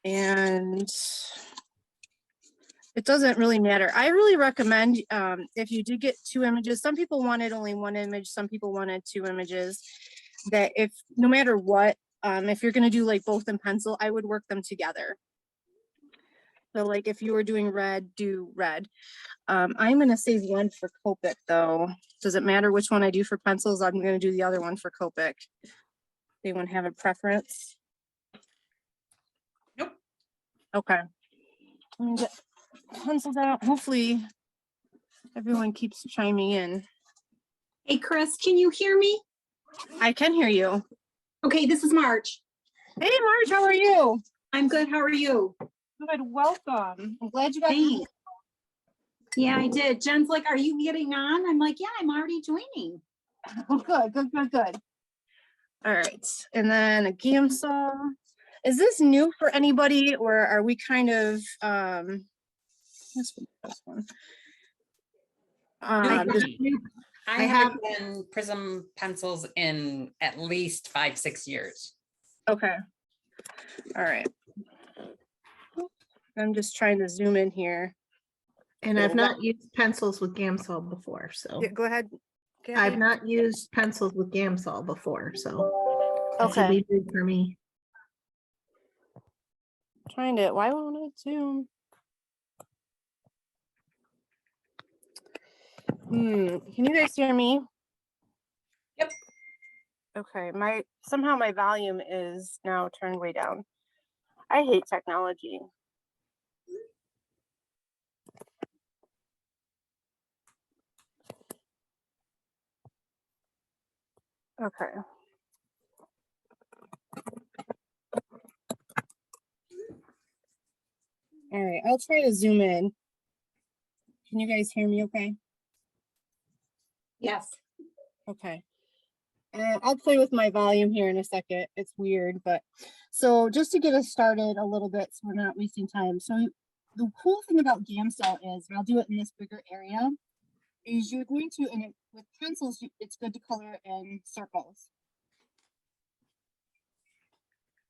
And it doesn't really matter. I really recommend if you do get 2 images, some people wanted only 1 image, some people wanted 2 images, that if no matter what, if you're going to do like both in pencil, I would work them together. So like if you were doing red, do red. I'm going to save one for Copic though. Does it matter which one I do for pencils? I'm going to do the other one for Copic. Anyone have a preference? Nope. Okay. Let me get pencils out. Hopefully everyone keeps chiming in. Hey, Chris, can you hear me? I can hear you. Okay, this is Marge. Hey, Marge, how are you? I'm good. How are you? Good. Welcome. I'm glad you got Thanks. Yeah, I did. Jen's like, are you getting on? I'm like, yeah, I'm already joining. Oh, good. All right. And then a gamsol. Is this new for anybody, or are we kind of this one? I I have been Prism pencils in at least 5-6 years. Okay. All right. I'm just trying to zoom in here. And I've not used pencils with gamsol before, so. Yeah, go ahead. Kathy. I've not used pencils with gamsol before, so. This would Okay. be good for me. Trying to, why won't it zoom? Can you guys hear me? Yep. Okay, somehow my volume is now turned way down. I hate technology. Okay. All right, I'll try to zoom in. Can you guys hear me okay? Yes. Okay. I'll play with my volume here in a second. It's weird, but so just to get us started a little bit so we're not wasting time. So the cool thing about gamsol is, and I'll do it in this bigger area, is you're going to, and with pencils, it's good to color in circles.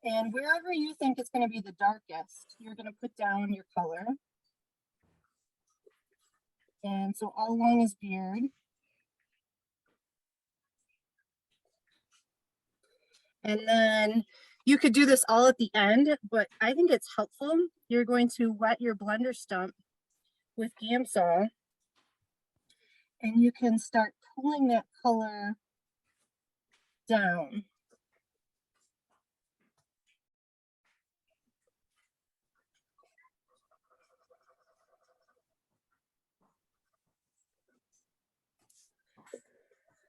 And wherever you think it's going to be the darkest, you're going to put down your color. And so all along his beard. And then you could do this all at the end, but I think it's helpful. You're going to wet your blender stump with gamsol, and you can start pulling that color down.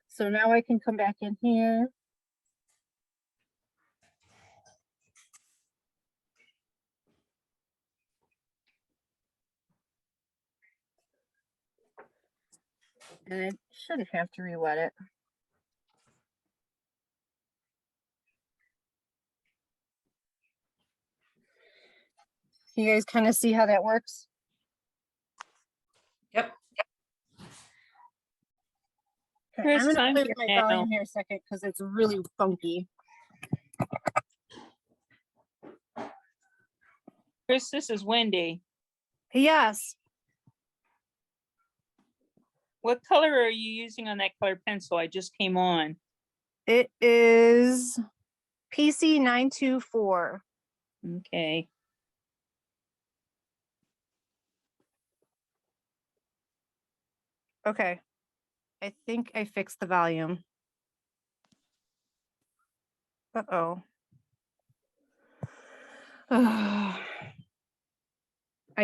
So now I can come back in here. And I shouldn't have to re-wet it. You guys kind of see how that works? Yep. Okay, Chris, I'm gonna I'm play here with my now. volume here a second because it's really funky. Chris, this is Wendy. Yes. What color are you using on that colored pencil? I just came on. It is PC 924. Okay. Okay. I think I fixed the volume. Uh-oh. I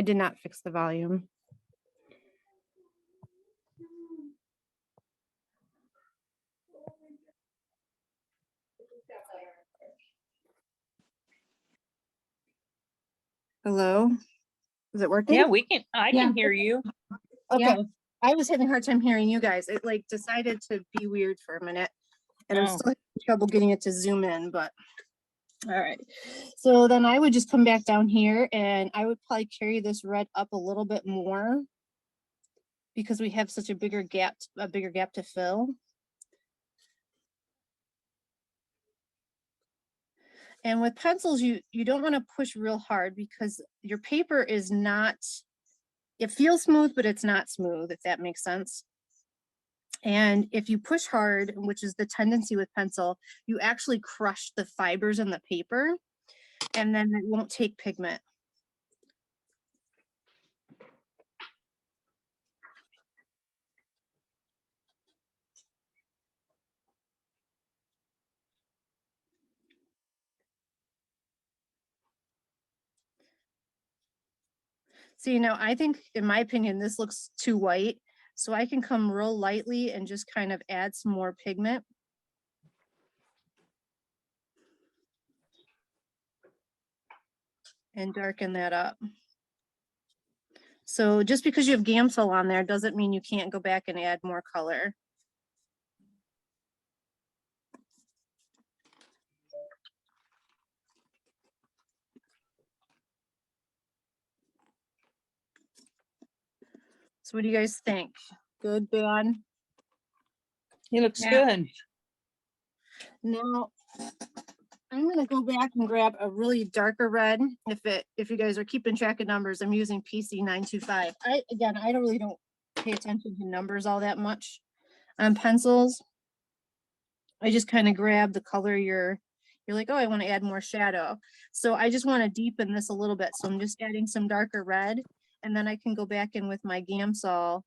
did not fix the volume. Hello? Is it working? Yeah, I Yeah. can hear you. Okay. Yeah. I was having a hard time hearing you guys. It like decided to be weird for a minute. And I'm Oh. still having trouble getting it to zoom in, but all right. So then I would just come back down here and I would probably carry this red up a little bit more because we have such a bigger gap to fill. And with pencils, you don't want to push real hard because your paper is not, it feels smooth, but it's not smooth, if that makes sense. And if you push hard, which is the tendency with pencil, you actually crush the fibers in the paper and then it won't take pigment. See, now I think, in my opinion, this looks too white. So I can come real lightly and just kind of add some more pigment. And darken that up. So just because you have gamsol on there doesn't mean you can't go back and add more color. So what do you guys think? Good, bad? He looks Yeah. good. Now, I'm gonna go back and grab a really darker red. If you guys are keeping track of numbers, I'm using PC 925. I really don't pay attention to numbers all that much on pencils. I just kind of grab the color you're like, oh, I want to add more shadow. So I just want to deepen this a little bit. So I'm just adding some darker red, and then I can go back in with my gamsol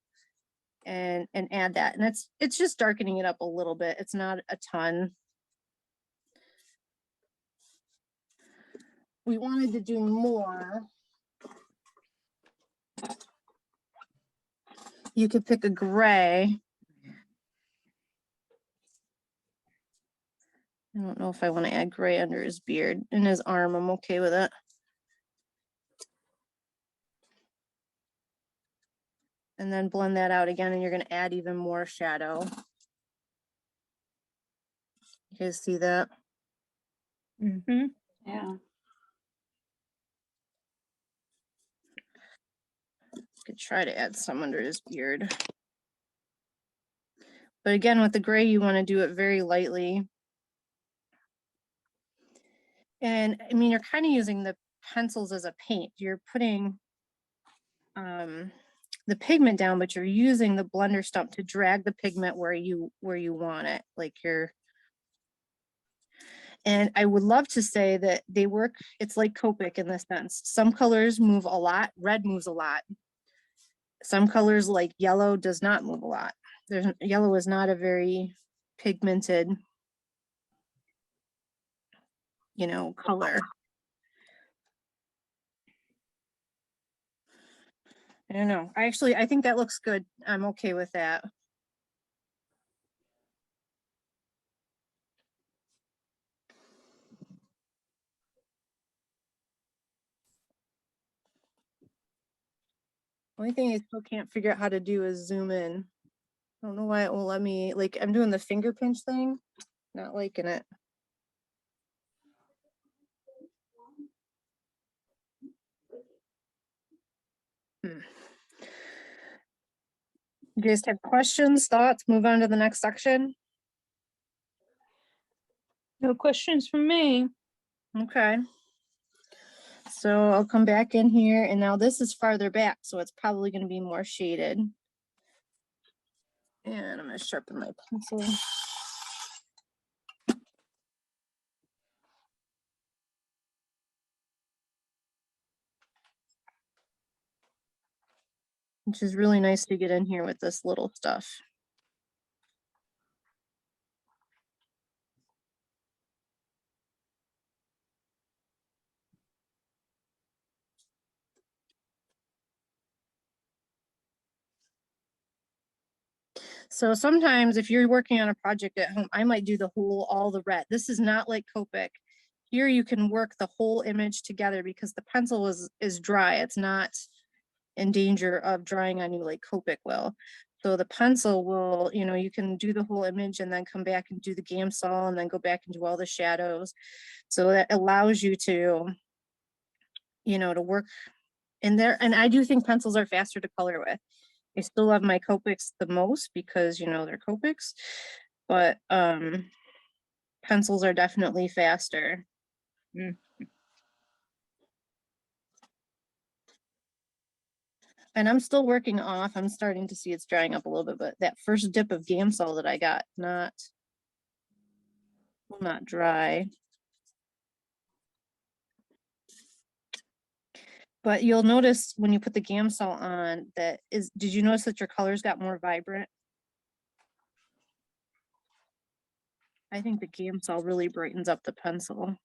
and add that. And it's just darkening it up a little bit. It's not a ton. We wanted to do more. You could pick a gray. I don't know if I want to add gray under his beard and his arm. I'm okay with it. And then blend that out again, and you're going to add even more shadow. You guys see that? Mm-hmm. Yeah. Could try to add some under his beard. But again, with the gray, you want to do it very lightly. And I mean, you're kind of using the pencils as a paint. You're putting the pigment down, but you're using the blender stump to drag the pigment where you want it. Like and I would love to say that they work, it's like Copic in this sense. Some colors move a lot, red moves a lot. Some colors like yellow does not move a lot. Yellow is not a very pigmented, color. I don't know. I think that looks good. I'm okay with that. Only thing I still can't figure out how to do is zoom in. I don't know why it won't let me, like I'm doing the finger pinch thing, not liking it. You guys have questions, thoughts? Move on to the next section. No questions from me. Okay. So I'll come back in here, and now this is farther back, so it's probably going to be more shaded. And I'm going to sharpen my pencil. Which is really nice to get in here with this little stuff. So sometimes if you're working on a project at home, I might do all the red. This is not like Copic. Here you can work the whole image together because the pencil is dry. It's not in danger of drying on you like Copic will. So the pencil will, you can do the whole image and then come back and do the gamsol and then go back and do all the shadows. So that allows you to, to work in there. And I do think pencils are faster to color with. I still love my Copics the most because, they're Copics, but pencils are definitely faster. Mm. And I'm still working off. I'm starting to see it's drying up a little bit, but that first dip of gamsol that I got, not dry. But you'll notice when you put the gamsol on did you notice that your colors got more vibrant? I think the gamsol really brightens up the pencil.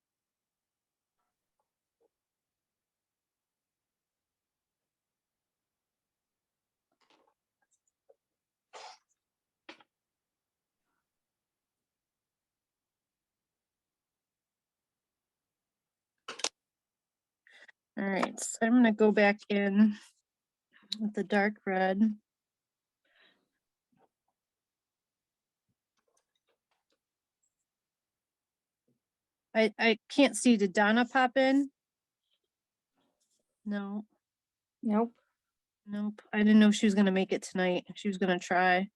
All right, so I'm gonna go back in with the dark red. I can't see, did Donna pop in? No, Nope. nope. I didn't know she was gonna make it tonight. She was gonna try.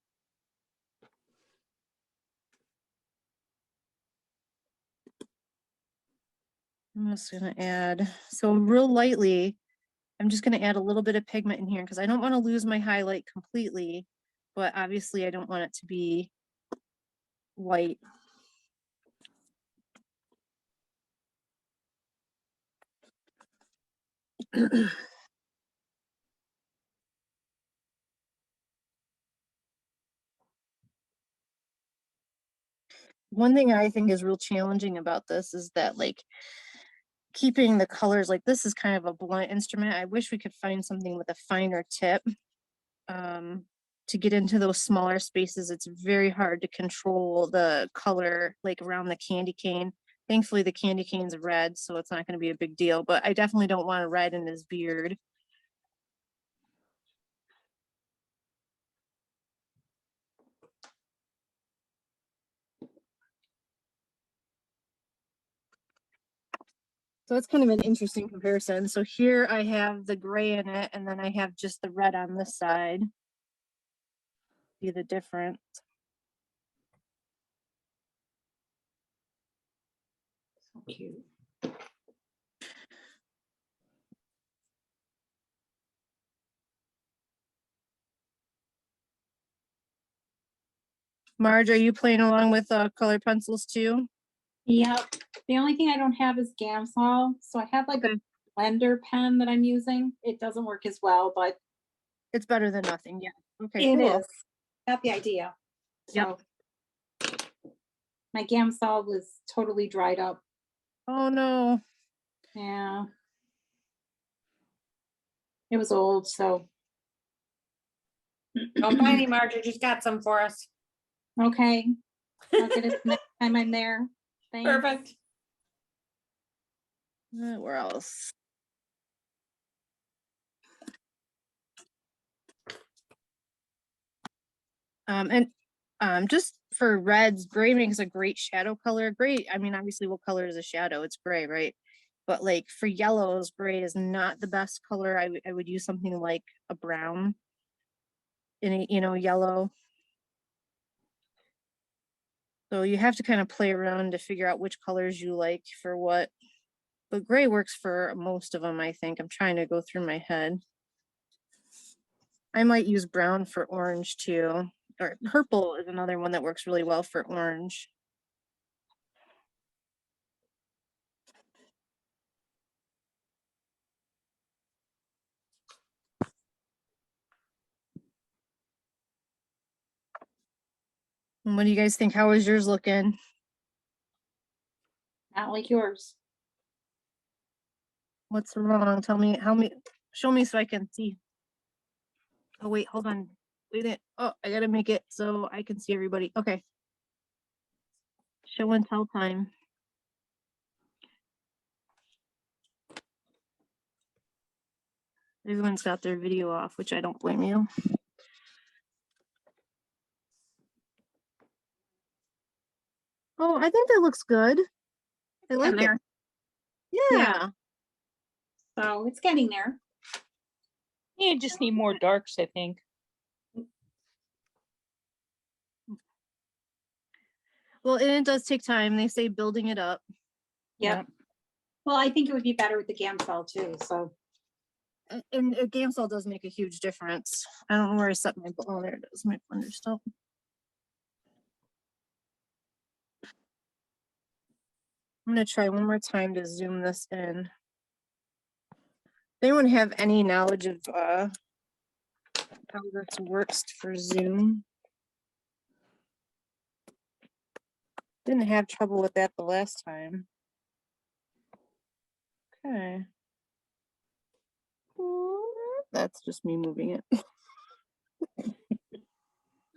I'm just gonna add, so real lightly, I'm just gonna add a little bit of pigment in here because I don't want to lose my highlight completely, but obviously I don't want it to be white. One thing I think is real challenging about this is that like keeping the colors, like this is kind of a blunt instrument. I wish we could find something with a finer tip to get into those smaller spaces. It's very hard to control the color like around the candy cane. Thankfully the candy cane's red, so it's not going to be a big deal, but I definitely don't want a red in his beard. So it's kind of an interesting comparison. So here I have the gray in it, and then I have just the red on this side. See the difference. So cute. Marge, are you playing along with color pencils too? Yep. The only thing I don't have is gamsol. So I have like Okay. a blender pen that I'm using. It doesn't work as well, but It's better than nothing. Yeah. Okay, it cool. is. Got the idea. Yep. So my gamsol was totally dried up. Oh no. Yeah. It was old, so. Don't buy any, Marge, just got some for us. Okay. I'll get it next time I'm there. Thanks. Perfect. Where else? And just for reds, gray makes a great shadow color. Gray, I mean, obviously what color is a shadow? It's gray, right? But like for yellows, gray is not the best color. I would use something like a brown in a, yellow. So you have to kind of play around to figure out which colors you like for what. But gray works for most of them, I think. I'm trying to go through my head. I might use brown for orange too. Or purple is another one that works really well for orange. And what do you guys think? How is yours looking? Not like yours. What's wrong? Tell me, show me so I can see. Oh wait, hold on. Wait, oh, I gotta make it so I can see everybody. Okay. Show and tell time. Everyone's got their video off, which I don't blame you. Oh, I think that looks good. I like Getting it. there. Yeah. So it's getting there. You just need more darks, I think. Well, and it does take time. They say building it up. Yep. Well, I think it would be better with the gamsol too, so. And a gamsol does make a huge difference. I don't know where I set my, oh, there it is, my blender still. I'm gonna try one more time to zoom this in. Anyone have any knowledge of how this works for Zoom? Didn't have trouble with that the last time. Okay. That's just me moving it.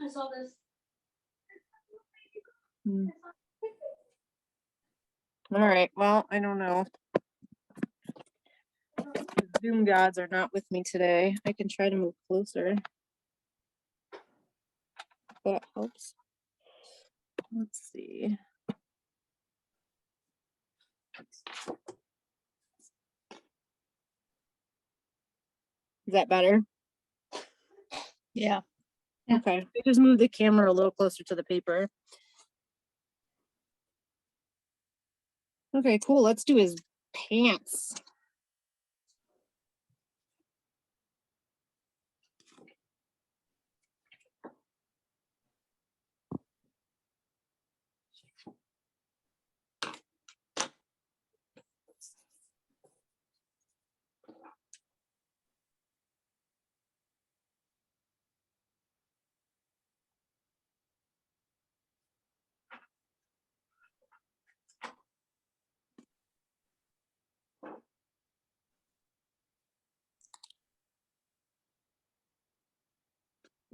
I saw this. Hmm. All right, well, I don't know. The Zoom gods are not with me today. I can try to move closer. That helps. Let's see. Is that better? Yeah. Yeah. Okay, I just moved the camera a little closer to the paper. Okay, cool. Let's do his pants.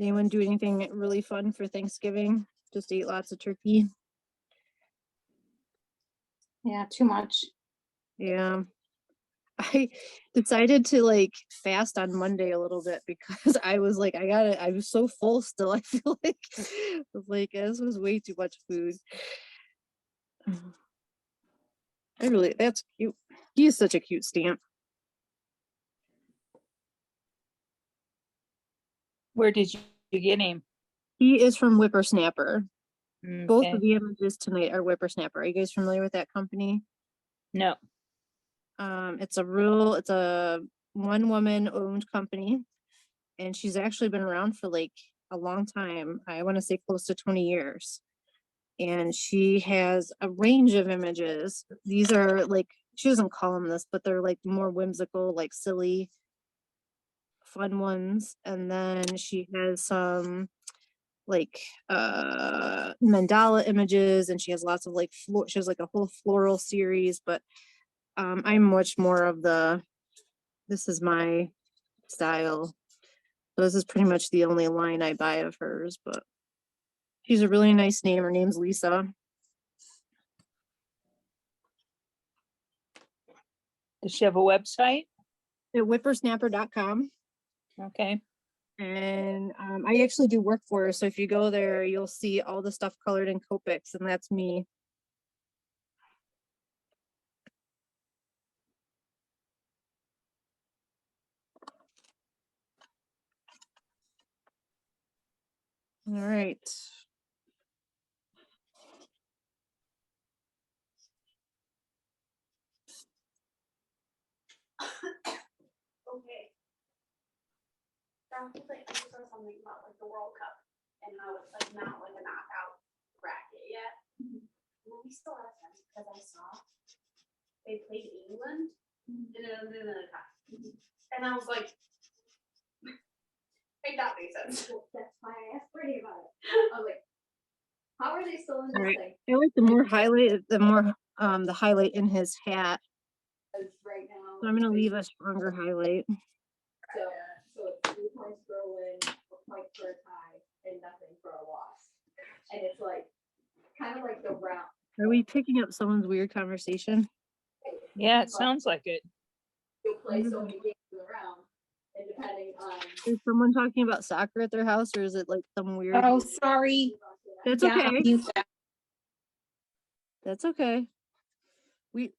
Anyone do anything really fun for Thanksgiving? Just eat lots of turkey. Yeah, too much. Yeah. I decided to like fast on Monday a little bit because I was like, I was so full still. I feel like I was like, this was way too much food. That's cute. He is such a cute stamp. Where did you get him? He is from Whippersnapper. Both Okay. of the images tonight are Whippersnapper. Are you guys familiar with that company? No. It's a one woman owned company, and she's actually been around for like a long time. I want to say close to 20 years. And she has a range of images. These are like, she doesn't call them this, but they're like more whimsical, like silly, fun ones. And then she has some like mandala images, and she has lots of like she has like a whole floral series, but I'm much more of this is my style. So this is pretty much the only line I buy of hers, but she's a really nice name. Her name's Lisa. Does she have a website? At whippersnapper.com. Okay. And I actually do work for her. So if you go there, you'll see all the stuff colored in Copics, and that's me. All right. Okay. Sounds like I saw something about like the World Cup and how it's like not like a knockout bracket yet. Well, we still have sense because I saw they played England and it ended in a tie. And I was like, make that make sense. That's why I asked Brittany about it. I was like, how are they still in this Alright. thing? I like the more highlight, the highlight in his hat. Because right now. So I'm gonna leave a stronger highlight. So it's 3 points for a win, a point for a tie, and nothing for a loss. And it's like kind of like the round. Are we picking up someone's weird conversation? Yeah, it sounds like it. You'll play so many games in a round, and depending on. Is someone talking about soccer at their house, or is it like some weird? Oh, sorry. That's Yeah, okay. mute that. That's okay. We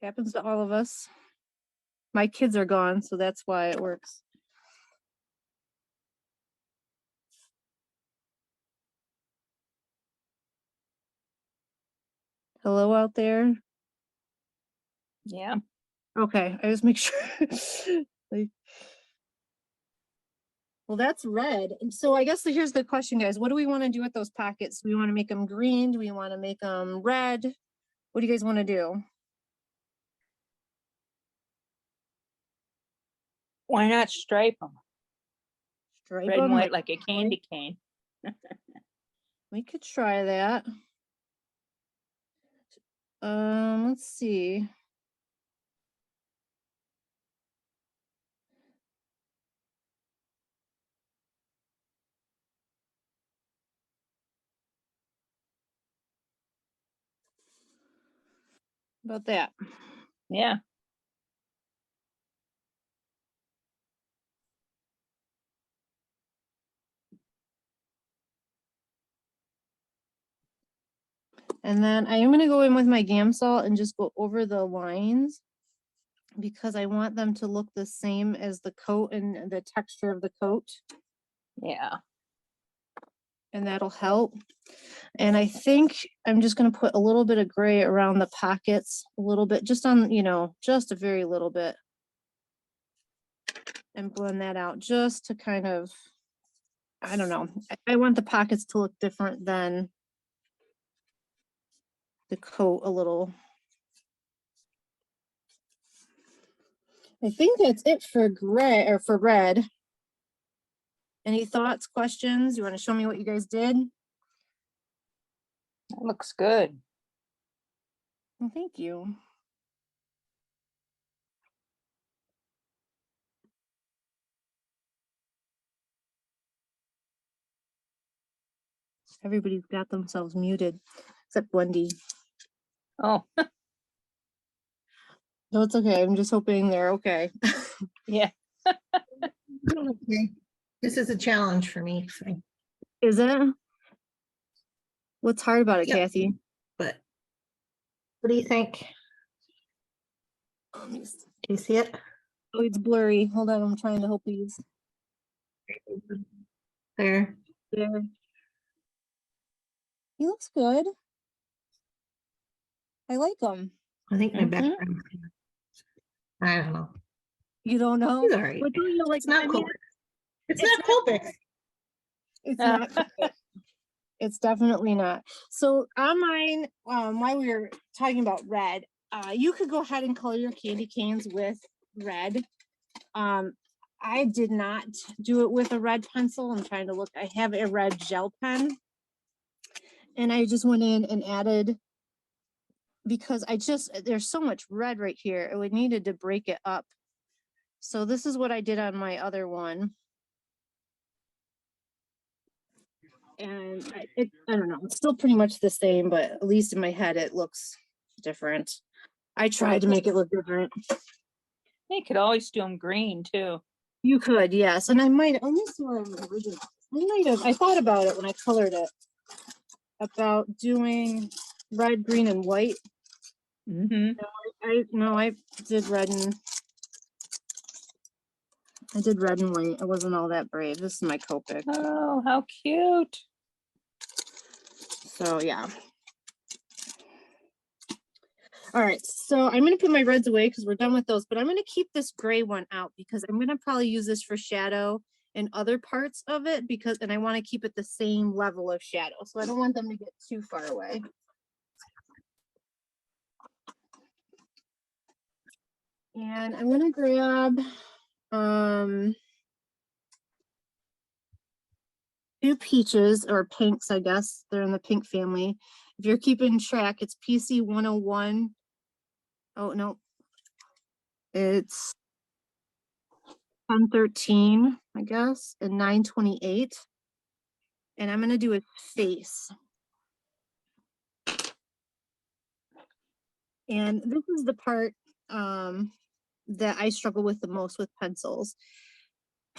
happens to all of us. My kids are gone, so that's why it works. Hello out there. Yeah. Okay, I just make sure. Like, well, that's red. And so I guess here's the question, guys. What do we want to do with those pockets? Do we want to make them green? Do we want to make them red? What do you guys want to do? Why not stripe them? Stripe Red and 'em, white like a candy white? cane. We could try that. Let's see. About that. Yeah. And then I am going to go in with my gamsol and just go over the lines because I want them to look the same as the coat and the texture of the coat. Yeah. And that'll help. And I think I'm just going to put a little bit of gray around the pockets, a little bit, just on, you know, just a very little bit. And blend that out just to kind of, I don't know. I want the pockets to look different than the coat a little. I think that's it for gray or for red. Any thoughts, questions? You want to show me what you guys did? That looks good. Well, thank you. Everybody's got themselves muted, except Wendy. Oh, No, it's okay. I'm just hoping they're okay. yeah. Okay. This is a challenge for me, so, Is it? What's hard about it, Yep. Kathy? but what do you think? Do you see it? Oh, it's blurry. Hold on, I'm trying to help these. There. There. He looks good. I like him. I think my Mhm. background. I don't know. You don't know? He's all right. But don't you like? It's not I mean, Copics. It's it's not Copics. it's not. Copics. It's definitely not. So on mine, while we were talking about red, you could go ahead and color your candy canes with red. I did not do it with a red pencil. I'm trying to look. I have a red gel pen, and I just went in and added because there's so much red right here. We needed to break it up. So this is what I did on my other one. And I don't know, it's still pretty much the same, but at least in my head, it looks different. I tried to make it look different. You could always do them green too. You could, yes. And I might, let me see what I'm original. I thought about it when I colored it, about doing red, green, and white. Mm-hmm. I did red and white. I wasn't all that brave. This is my Copic. Oh, how cute. So yeah. All right, so I'm gonna put my reds away because we're done with those, but I'm gonna keep this gray one out because I'm gonna probably use this for shadow in other parts of it and I want to keep it the same level of shadow. So I don't want them to get too far away. And I'm gonna grab two peaches or pinks, I guess. They're in the pink family. If you're keeping track, it's PC 101. Oh no. It's 1013, I guess, and 928. And I'm gonna do a face. And this is the part that I struggle with the most with pencils.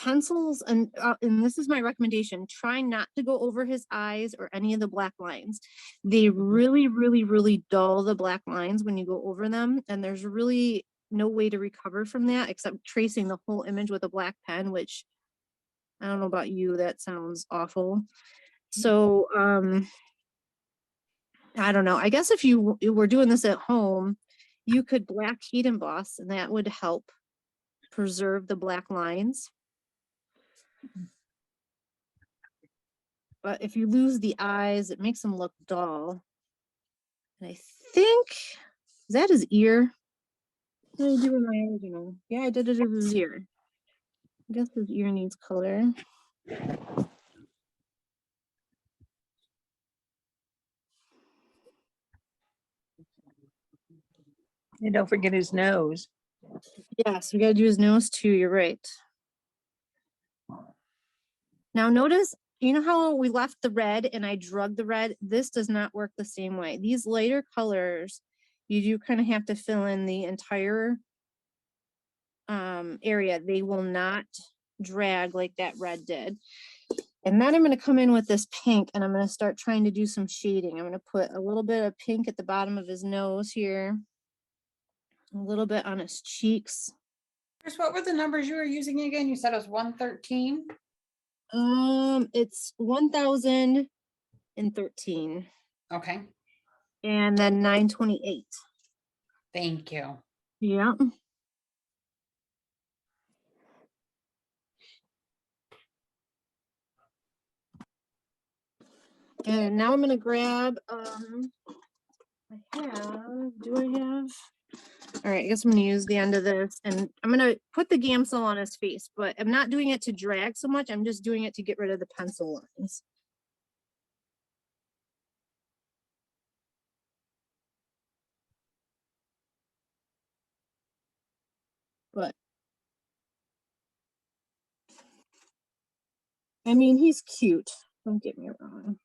And this is my recommendation, try not to go over his eyes or any of the black lines. They really, really, really dull the black lines when you go over them. And there's really no way to recover from that except tracing the whole image with a black pen, which I don't know about you, that sounds awful. So I don't know. I guess if you were doing this at home, you could black heat emboss and that would help preserve the black lines. But if you lose the eyes, it makes them look dull. And I think, is that his ear? What did I do with my original? Yeah, I did it with his ear. I guess his ear needs color. And don't forget his nose. Yes, we gotta do his nose too, you're right. Now notice, you know how we left the red and I drug the red? This does not work the same way. These lighter colors, you do kind of have to fill in the entire area. They will not drag like that red did. And then I'm going to come in with this pink and I'm going to start trying to do some shading. I'm going to put a little bit of pink at the bottom of his nose here, a little bit on his cheeks. Chris, what were the numbers you were using again? You said it was 113? It's 1013 Okay, and then 928. thank you. Yeah. And now I'm gonna grab, do I have? All right, I guess I'm gonna use the end of this and I'm gonna put the gamsol on his face, but I'm not doing it to drag so much. I'm just doing it to get rid of the pencil lines. But I mean, he's cute. Don't get me wrong.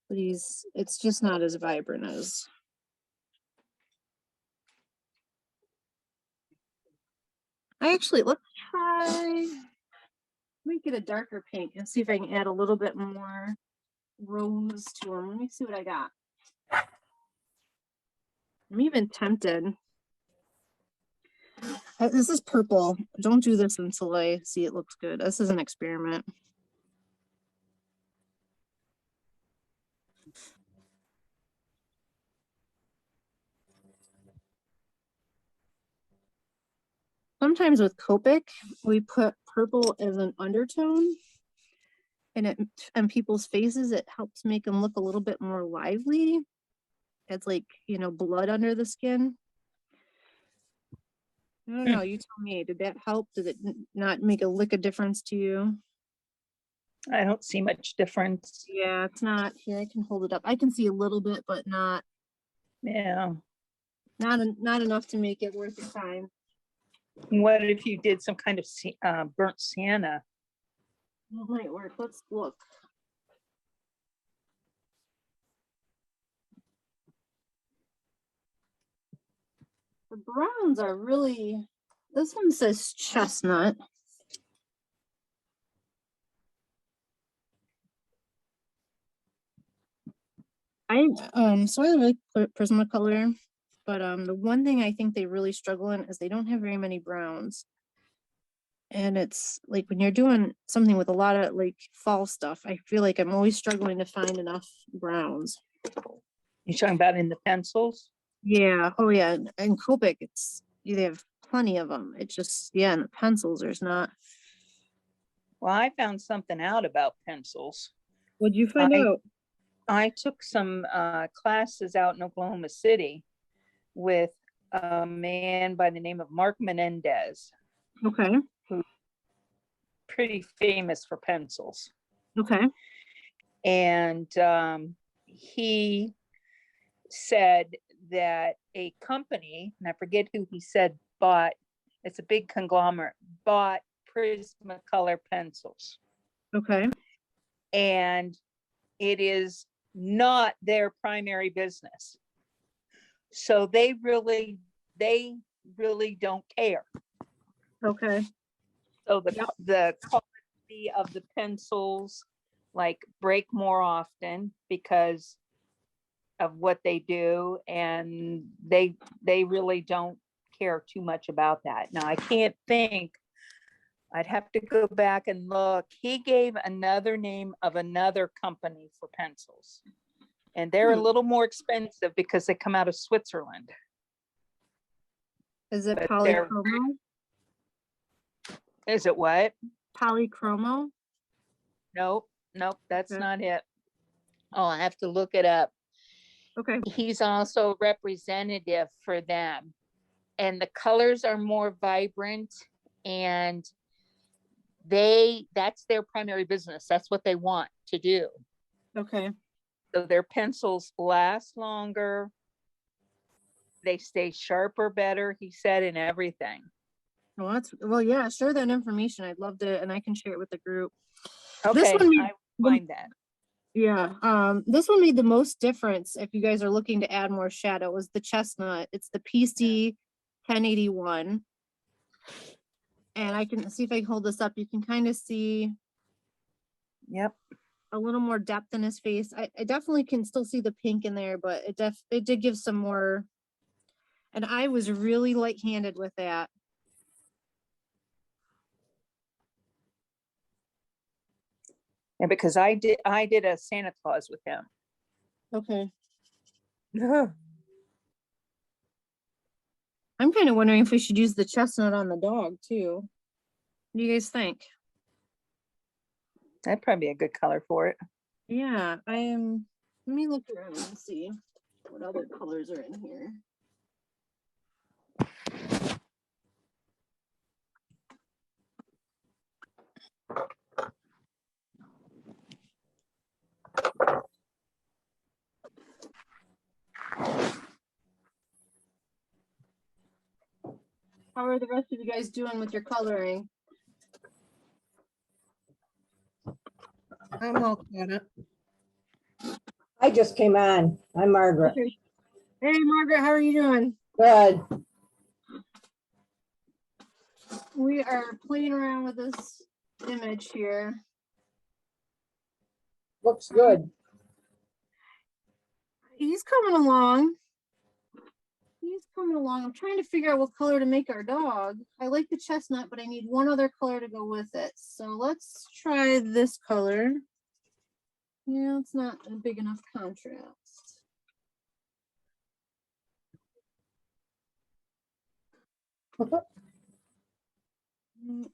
But it's just not as vibrant as. Let's try, let me get a darker pink and see if I can add a little bit more rose to him. Let me see what I got. I'm even tempted. This is purple. Don't do this until I see it looks good. This is an experiment. Sometimes with Copic, we put purple as an undertone and it on people's faces, it helps make them look a little bit more lively. It's like, you know, blood under the skin. I don't know, you tell me, did that help? Did it not make a lick of difference to you? I don't see much difference. Yeah, it's not, here, I can hold it up. I can see a little bit, but not Yeah. enough to make it worth your time. What if you did some kind of burnt sienna? It might work. Let's look. The browns are really, this one says chestnut. So I like prismacolor, but the one thing I think they really struggle in is they don't have very many browns. And it's like when you're doing something with a lot of like fall stuff, I feel like I'm always struggling to find enough browns. You're talking about in the pencils? Yeah. Oh yeah. And Copic, they have plenty of them. It's just, yeah, and the pencils, there's not. Well, I found something out about pencils. What'd you find out? I took some classes out in Oklahoma City with a man by the name of Mark Menendez, Okay. pretty famous for pencils. Okay. And he said that a company, and I forget who he said bought, it's a big conglomerate, bought Prismacolor pencils. Okay. And it is not their primary business. So they really don't care. Okay. So the quality of the pencils like break more often because of what they do, and they really don't care too much about that. Now I can't think, I'd have to go back and look. He gave another name of another company for pencils. And they're a Hmm. little more expensive because they come out of Switzerland. Is it But they're- polychromo? Is it what? Polychromo? Nope, nope, that's Okay. not it. Oh, I have to look it up. Okay. He's also representative for them. And the colors are more vibrant and that's their primary business. That's what they want to do. Okay. So their pencils last longer. They stay sharper better, he said, and everything. Well, yeah, share that information. I'd love to, and I can share it with the group. Okay, one made I will find that. Yeah, this one made the most difference if you guys are looking to add more shadow, was the chestnut. It's the PC 1081. And I can see if I can hold this up, you can kind of see Yep. a little more depth in his face. I definitely can still see the pink in there, but it did give some more. And I was really light-handed with that. And because I did a Santa Claus with him. Okay. I'm kind of wondering if we should use the chestnut on the dog too. What do you guys think? That'd probably be a good color for it. Yeah, I am. Let me look around and see what other colors are in here. How are the rest of you guys doing with your coloring? I'm all caught up. I just came on. I'm Margaret. Okay. Hey, Margaret, how are you doing? Good. We are playing around with this image here. Looks good. He's coming along. He's coming along. I'm trying to figure out what color to make our dog. I like the chestnut, but I need one other color to go with it. So let's try this color. Yeah, it's not a big enough contrast. Mm.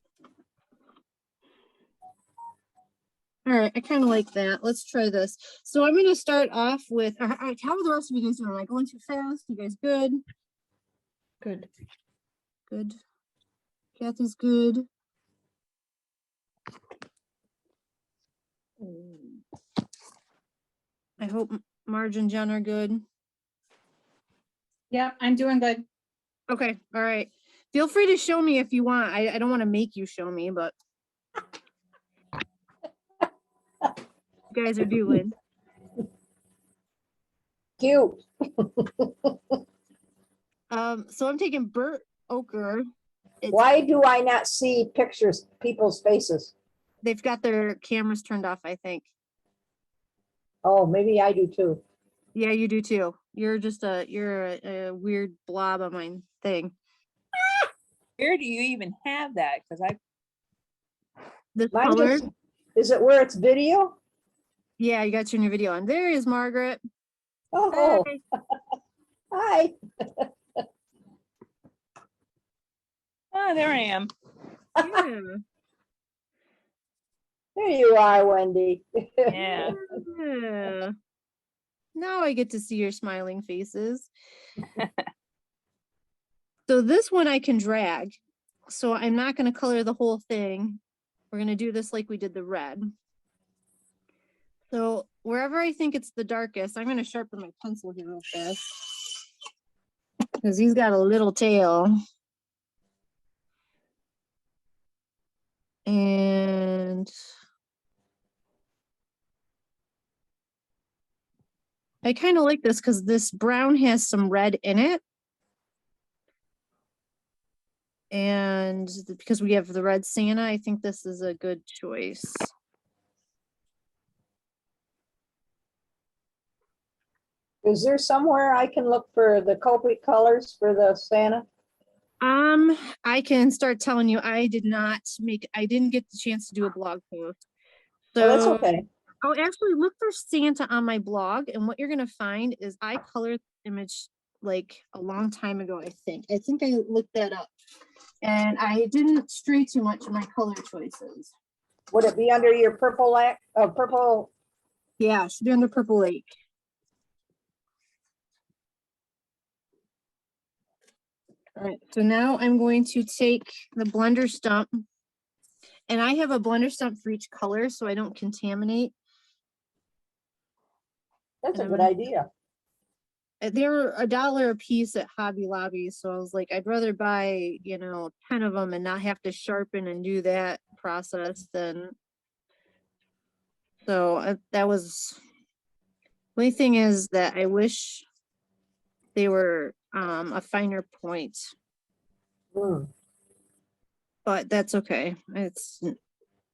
All right, I kind of like that. Let's try this. So I'm going to start off with, how are the rest of you guys doing? Am I going too fast? You guys good? Good. Good. Kathy's good. I hope Marge and Jen are good. Yep, I'm doing good. Okay, all right. Feel free to show me if you want. I don't want to make you show me, but you guys are doing. Cute. So I'm taking burnt ochre. Why do I not see pictures, people's faces? They've got their cameras turned off, I think. Oh, maybe I do too. Yeah, you do too. You're just a weird blob on my thing. Where do you even have that? Because This Mine color. just, is it where it's video? Yeah, you got to turn your video on. There is Margaret. Oh, Hey. hi. oh, there I am. Yeah. There you are, Wendy. Yeah. Yeah. Now I get to see your smiling faces. So this one I can drag. So I'm not going to color the whole thing. We're going to do this like we did the red. So wherever I think it's the darkest, I'm going to sharpen my pencil here real fast. Because he's got a little tail. And I kind of like this because this brown has some red in it. And because we have the red Santa, I think this is a good choice. Is there somewhere I can look for the Copic colors for the Santa? I can start telling you I didn't get the chance to do a blog post. Oh, that's So okay. Oh, actually look for Santa on my blog, and what you're gonna find is I colored the image like a long time ago, I think. I think I looked that up. And I didn't stray too much in my color choices. Would it be under your purple? Yeah, it should be under Purple Lake. All right, so now I'm going to take the blender stump, and I have a blender stump for each color so I don't contaminate. That's a And good I'm- idea. They were $1 a piece at Hobby Lobby, so I was like, I'd rather buy, 10 of them and not have to sharpen and do that process than. So that was. Only thing is that I wish they were a finer point, Hmm. but that's okay.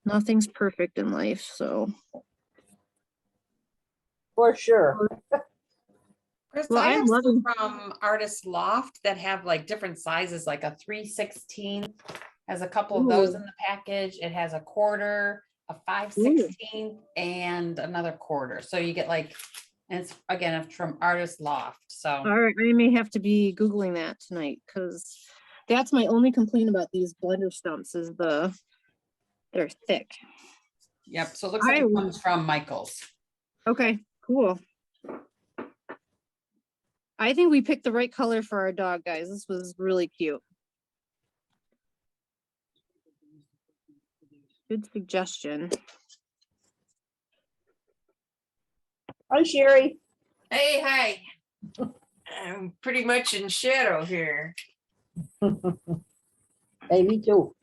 Nothing's perfect in life, so. For sure. Chris, Well, I I'm have some loving- from Artist Loft that have like different sizes, like a 3/16 has a couple of those Ooh. in the package. It has a quarter, a 5/16, and another quarter. So you get like, and it's again it's from Artist Loft. So All right, I may have to be Googling that tonight because that's my only complaint about these blender stumps is they're thick. yep. So it looks like it comes from Michael's. Okay, cool. I think we picked the right color for our dog, guys. This was really cute. Good suggestion. Hi, Sherry. Hey, hi. I'm pretty much in shadow here. Hey, me too.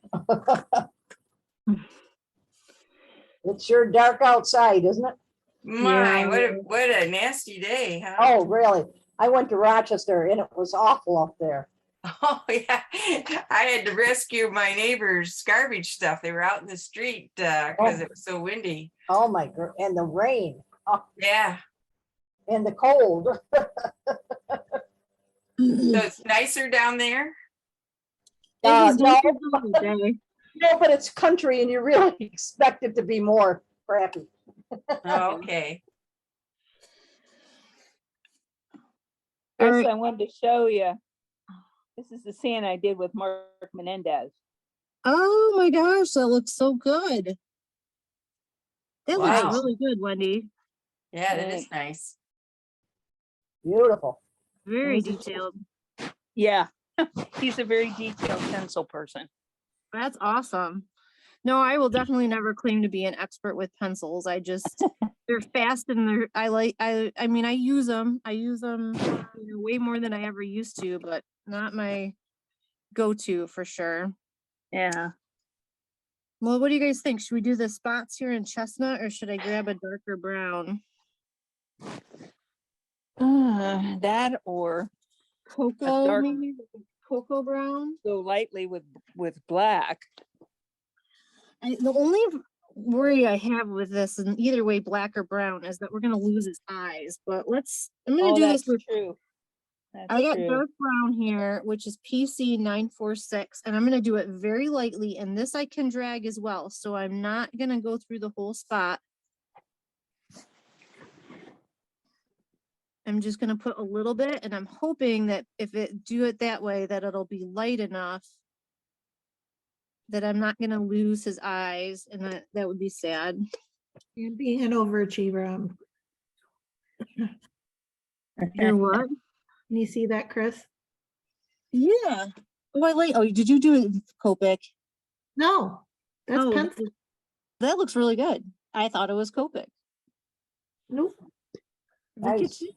It's sure dark outside, isn't it? My, Yeah. what a nasty day, huh? Oh, really? I went to Rochester and it was awful up there. Oh, yeah. I had to rescue my neighbor's garbage stuff. They were out in the street because it was so windy. Oh my god, and the rain Yeah. and the cold. So it's nicer down there. It was No, nicer during the day. no, but it's country and you really expect it to be more crappy. Oh, okay. All Chris, right. I wanted to show you. This is the Santa I did with Mark Menendez. Oh my gosh, that looks so good. That Wow. looks really good, Wendy. Yeah, that is nice. Beautiful. Very detailed. Yeah, he's a very detailed pencil person. That's awesome. No, I will definitely never claim to be an expert with pencils. I just they're fast and I mean I use them. I use them way more than I ever used to, but not my go-to for sure. Yeah. Well, what do you guys think? Should we do the spots here in chestnut or should I grab a darker brown? That or Cocoa, dark- maybe cocoa brown. go lightly with black. The only worry I have with this, and either way, black or brown, is that we're gonna lose his eyes. But I'm gonna Oh, do that's this with. true. That's I got true. dark brown here, which is PC 946, and I'm gonna do it very lightly. And this I can drag as well, so I'm not gonna go through the whole spot. I'm just gonna put a little bit, and I'm hoping that if it do it that way, that it'll be light enough that I'm not gonna lose his eyes, and that would be sad. You're being an overachiever. You're what? Can you see that, Chris? Yeah. Oh, did you do it with Copic? No, that's Oh, pencil. that looks really good. I thought it was Copic. Nope. Look at Nice. you.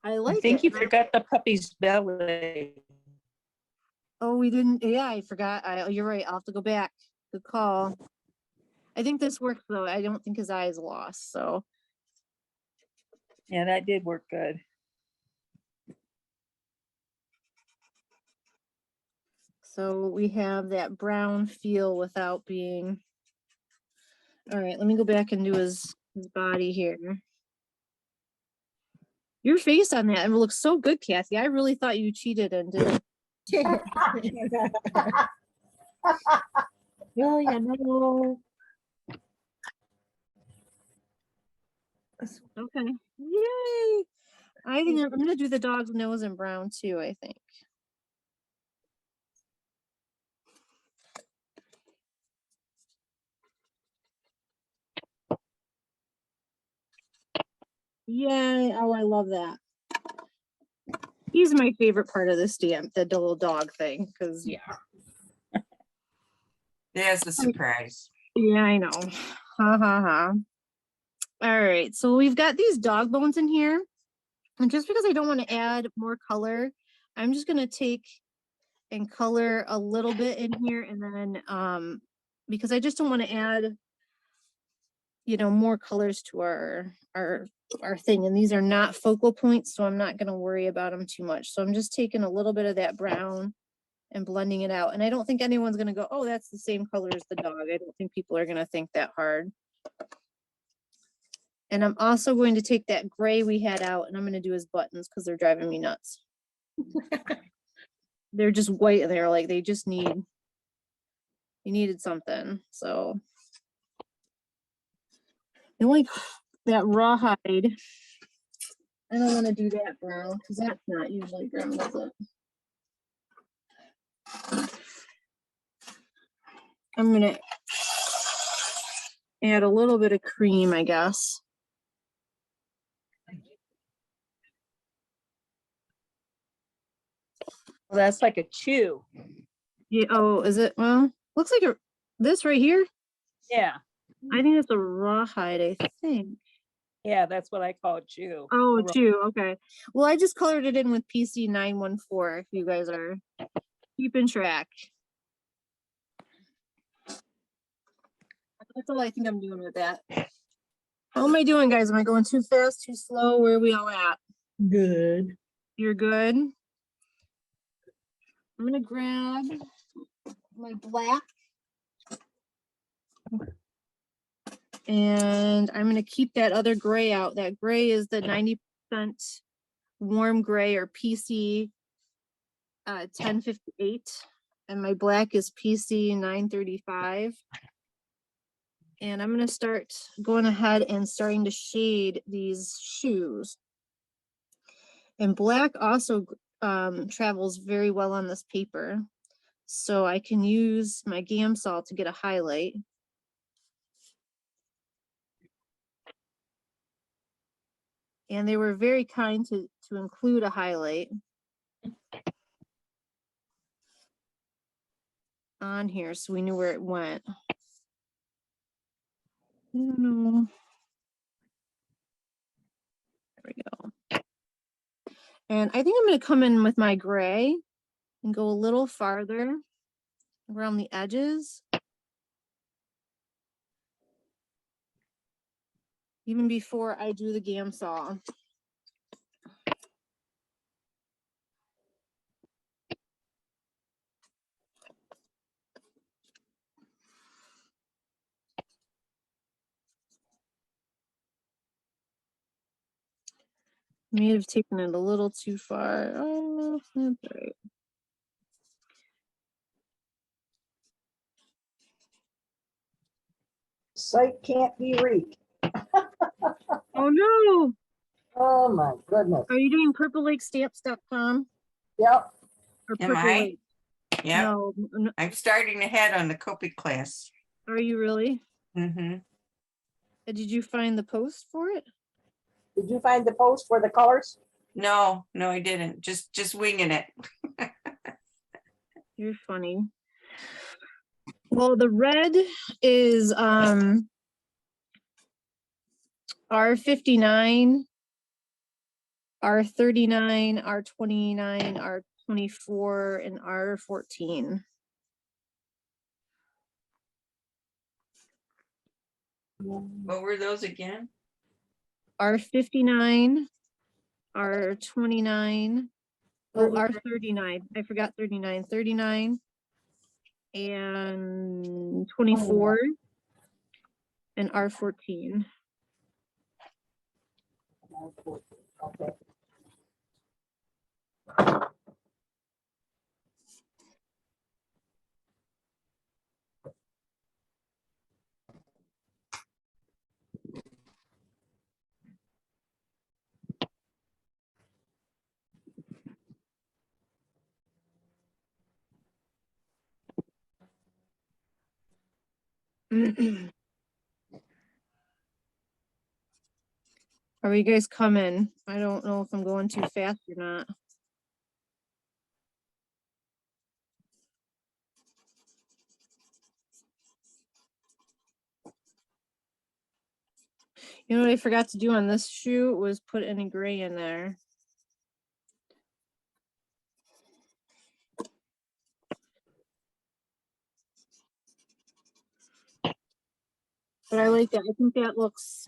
I I like think it. you forgot the puppy's belly. Oh, we didn't. Yeah, I forgot. You're right. I'll have to go back. Good call. I think this works though. I don't think his eye is lost. So Yeah, that did work good. we have that brown feel without being. All right, let me go back and do his body here. Your face on that, it looks so good, Kathy. I really thought you cheated and did. Well, you know. Okay. Yay. I think I'm gonna do the dog's nose in brown too, I think. Yay. Oh, I love that. He's my favorite part of the stamp, the little dog thing, because yeah. There's the surprise. Yeah, I know. Ha ha ha. All right, so we've got these dog bones in here. And just because I don't want to add more color, I'm just gonna take and color a little bit in here, and then because I just don't want to add, you know, more colors to our thing. And these are not focal points, so I'm not gonna worry about them too much. So I'm just taking a little bit of that brown and blending it out. And I don't think anyone's gonna go, oh, that's the same color as the dog. I don't think people are gonna think that hard. And I'm also going to take that gray we had out and I'm going to do his buttons because they're driving me nuts. They're just white and they're like, they needed something. So I like that rawhide. I don't want to do that brown because that's not usually brown, is it? I'm going to add a little bit of cream, I guess. Well, that's like a chew. Yeah. Oh, is it? Well, looks like this right here. Yeah, I think it's a rawhide, I think. yeah, that's what I call a chew. Oh, A raw- two. Okay. Well, I just colored it in with PC 914 if you guys are keeping track. That's all I think I'm doing with that. How am I doing, guys? Am I going too fast, too slow? Where are we all at? Good. You're good. I'm gonna grab my black and I'm gonna keep that other gray out. That gray is the 90% warm gray or PC 1058, and my black is PC 935. And I'm gonna start going ahead and starting to shade these shoes. And black also travels very well on this paper. So I can use my gamsol to get a highlight. And they were very kind to include a highlight on here so we knew where it went. I don't know. There we go. And I think I'm going to come in with my gray and go a little farther around the edges. Even before I do the gamsol. May have taken it a little too far. Oh, that's right. Site can't be reached. Oh no! Oh, my goodness. Are you doing purplelakestamps.com? Yep. Or Am Purple I? Lake? Yeah, No, I'm starting ahead on the Copic class. are you really? Mm-hmm. Did you find the post for it? Did you find the post for the colors? No, I didn't. Just winging it. You're funny. Well, the red is R59, R39, R29, R24, and R14. What were those again? R59, R29, oh, R39. I forgot 39. 39 and 24 and R14. Okay. Are you guys coming? I don't know if I'm going too fast or not. You know what I forgot to do on this shoe was put any gray in there. But I like that. I think that looks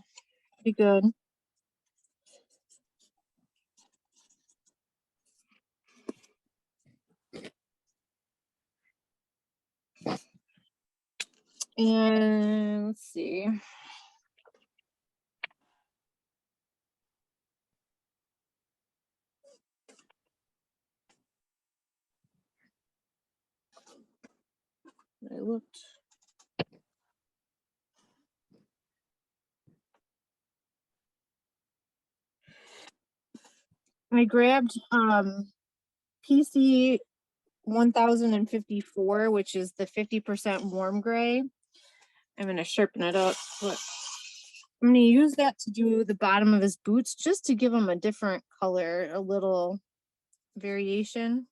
pretty good. And let's see. I looked. I grabbed PC 1054, which is the 50% warm gray. I'm gonna sharpen it up, but I'm gonna use that to do the bottom of his boots just to give him a different color, a little variation.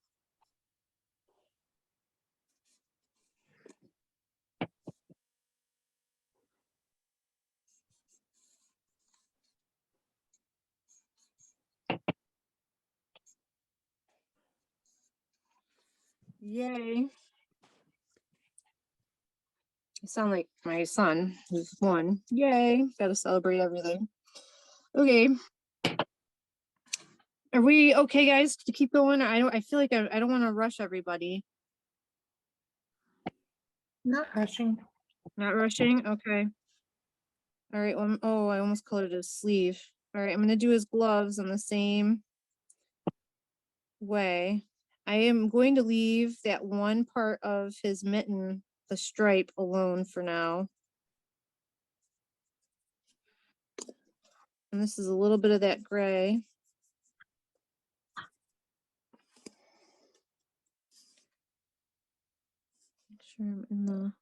Yay. I sound like my son who's 1. Yay, gotta celebrate everything. Okay. Are we okay, guys, to keep going? I feel like I don't want to rush everybody. Not rushing. Not rushing? Okay. All right. Well, oh, I almost colored his sleeve. All right, I'm gonna do his gloves in the same way. I am going to leave that one part of his mitten, the stripe, alone for now. And this is a little bit of that gray. Make sure I'm in the.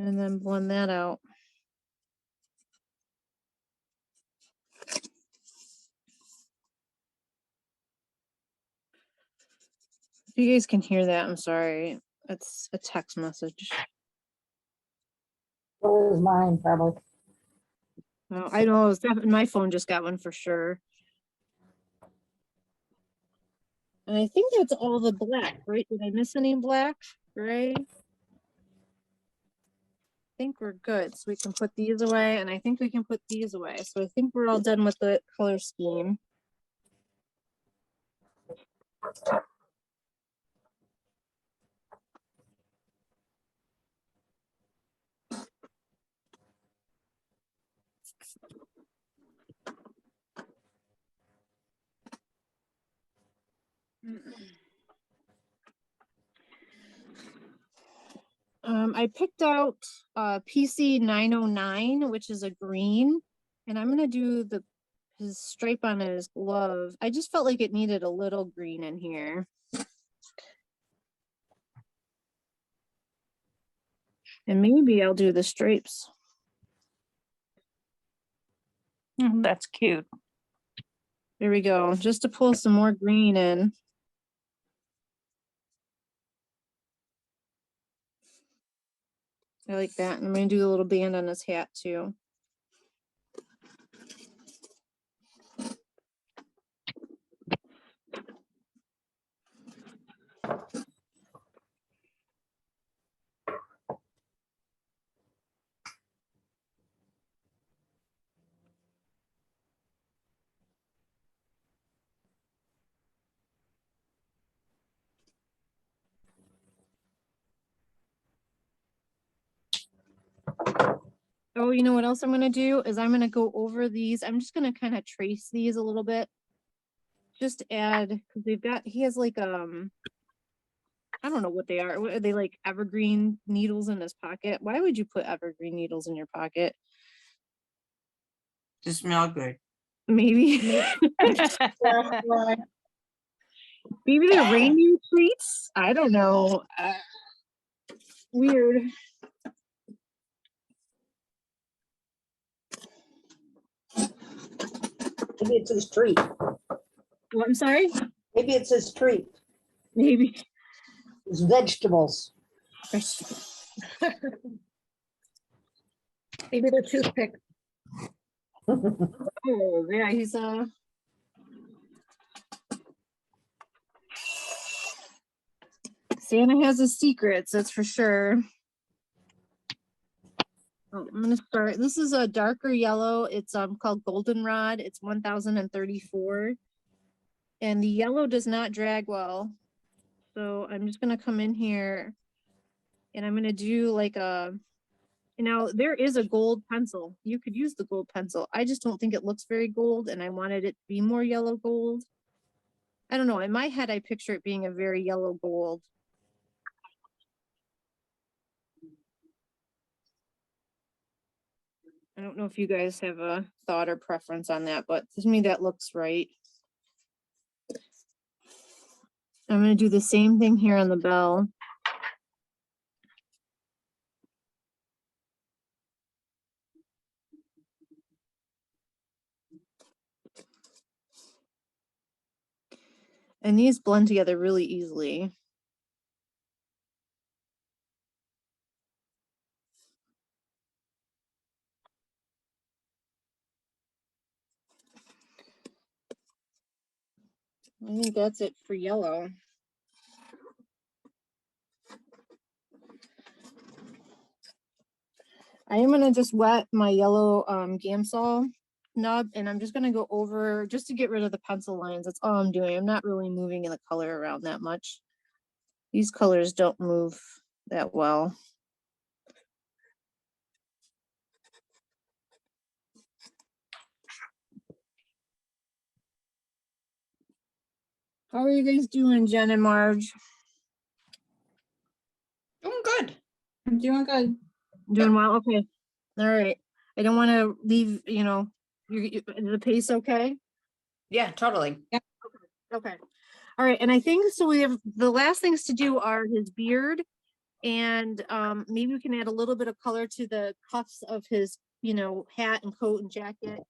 And then blend that out. If you guys can hear that, I'm sorry. It's a text message. So is mine, probably. Oh, I know, it's definitely, my phone just got one for sure. And I think that's all the black, right? Did I miss any black? Gray? I think we're good. So we can put these away, and I think we can put these away. So I think we're all done with the color scheme. I picked out PC 909, which is a green, and I'm gonna do his stripe on his glove. I just felt like it needed a little green in here. And maybe I'll do the stripes. That's cute. There we go, just to pull some more green in. I like that. And I'm gonna do a little band on his hat too. Oh, you know what else I'm gonna do is I'm gonna go over these. I'm just gonna kind of trace these a little bit. Just add, because he has like I don't know what they are. What are they, like evergreen needles in his pocket? Why would you put evergreen needles in your pocket? To smell good. Maybe. Right. Maybe they're reindeer treats. I don't know. Weird. Maybe it's his treat. Well, I'm sorry. Maybe it's his treat. Maybe. His vegetables. Maybe they're toothpick. Oh yeah, he's Santa has his secrets, that's for sure. Oh, I'm gonna start. This is a darker yellow. It's called goldenrod. It's 1034. And the yellow does not drag well. So I'm just gonna come in here and I'm gonna do like a, now there is a gold pencil. You could use the gold pencil. I just don't think it looks very gold and I wanted it to be more yellow gold. I don't know, in my head, I picture it being a very yellow gold. I don't know if you guys have a thought or preference on that, but to me that looks right. I'm gonna do the same thing here on the bell. And these blend together really easily. I think that's it for yellow. I am gonna just wet my yellow gamsol nub and I'm just gonna go over just to get rid of the pencil lines. That's all I'm doing. I'm not really moving in the color around that much. These colors don't move that well. How are you guys doing, Jen and Marge? Doing good. I'm doing good. Doing well? Okay. All right. I don't want to leave, you know, is the pace okay? Yeah, totally. Okay. All right. And I think so. We have the last things to do are his beard. And maybe we can add a little bit of color to the cuffs of his, you know, hat and coat and jacket.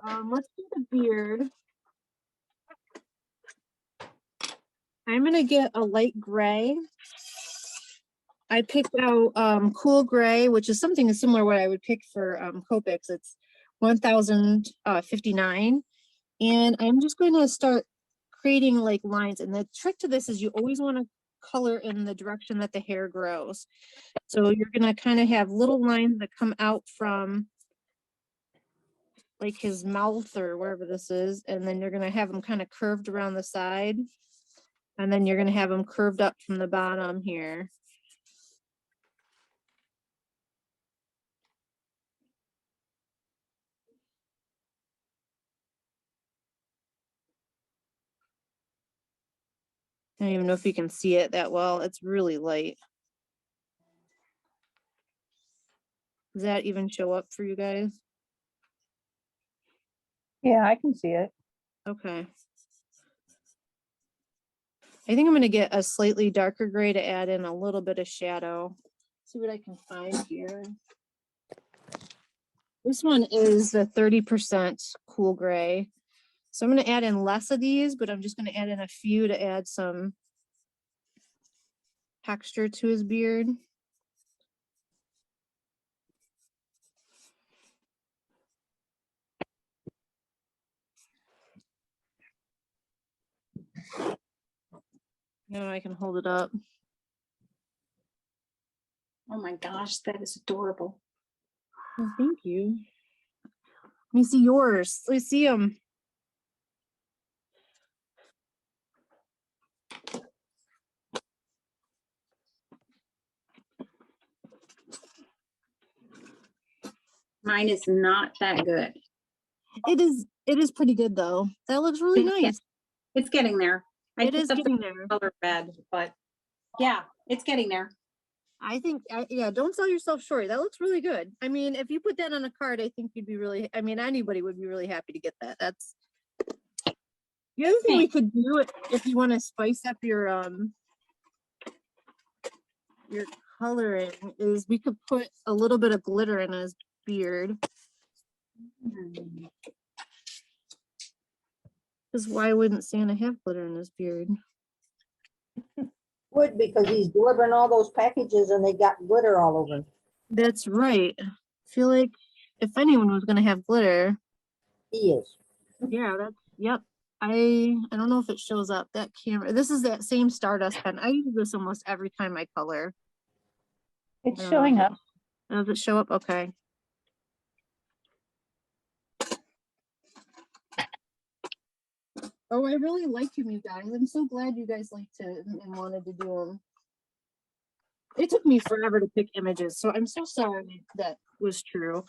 Let's do the beard. I'm gonna get a light gray. I picked out cool gray, which is something similar what I would pick for Copics. It's 1059. And I'm just going to start creating like lines. And the trick to this is you always want to color in the direction that the hair grows. So you're going to kind of have little lines that come out from like his mouth or wherever this is. And then you're going to have them kind of curved around the side. And then you're going to have them curved up from the bottom here. I don't even know if you can see it that well. It's really light. Does that even show up for you guys? Yeah, I can see it. Okay. I think I'm going to get a slightly darker gray to add in a little bit of shadow. See what I can find here. This one is the 30% cool gray. So I'm going to add in less of these, but I'm just going to add in a few to add some texture to his beard. Now I can hold it up. Oh my gosh, that is adorable. Well, thank you. Let me see yours. Let's see them. Mine is not that good. It is pretty good though. That looks really Yeah. nice. It's getting there. I It is picked up getting the there. color red, but yeah, it's getting there. I think, yeah, don't sell yourself short. That looks really good. I mean, if you put that on a card, I think you'd be really, I mean, anybody would be really happy to get that. That's the other thing we could do if you want to spice up your coloring is we could put a little bit of glitter in his beard. Because why wouldn't Santa have glitter in his beard? Would, because he's delivering all those packages and they got glitter all over. 'Em. That's right. I feel like if anyone was gonna have glitter, He is. yeah, that's yep. I don't know if it shows up that camera. This is that same Stardust pen. I use this almost every time I color. It's Uh, showing up. Does it show up? Okay. Oh, I really like them, you guys. I'm so glad you guys liked it and wanted to do them. It took me forever to pick images, so I'm so sorry that was true.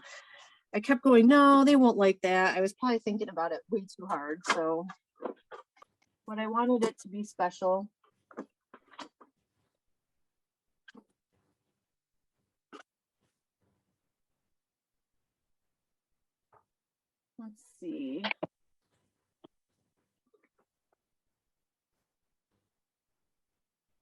I kept going, no, they won't like that. I was probably thinking about it way too hard, so. But I wanted it to be special. Let's see.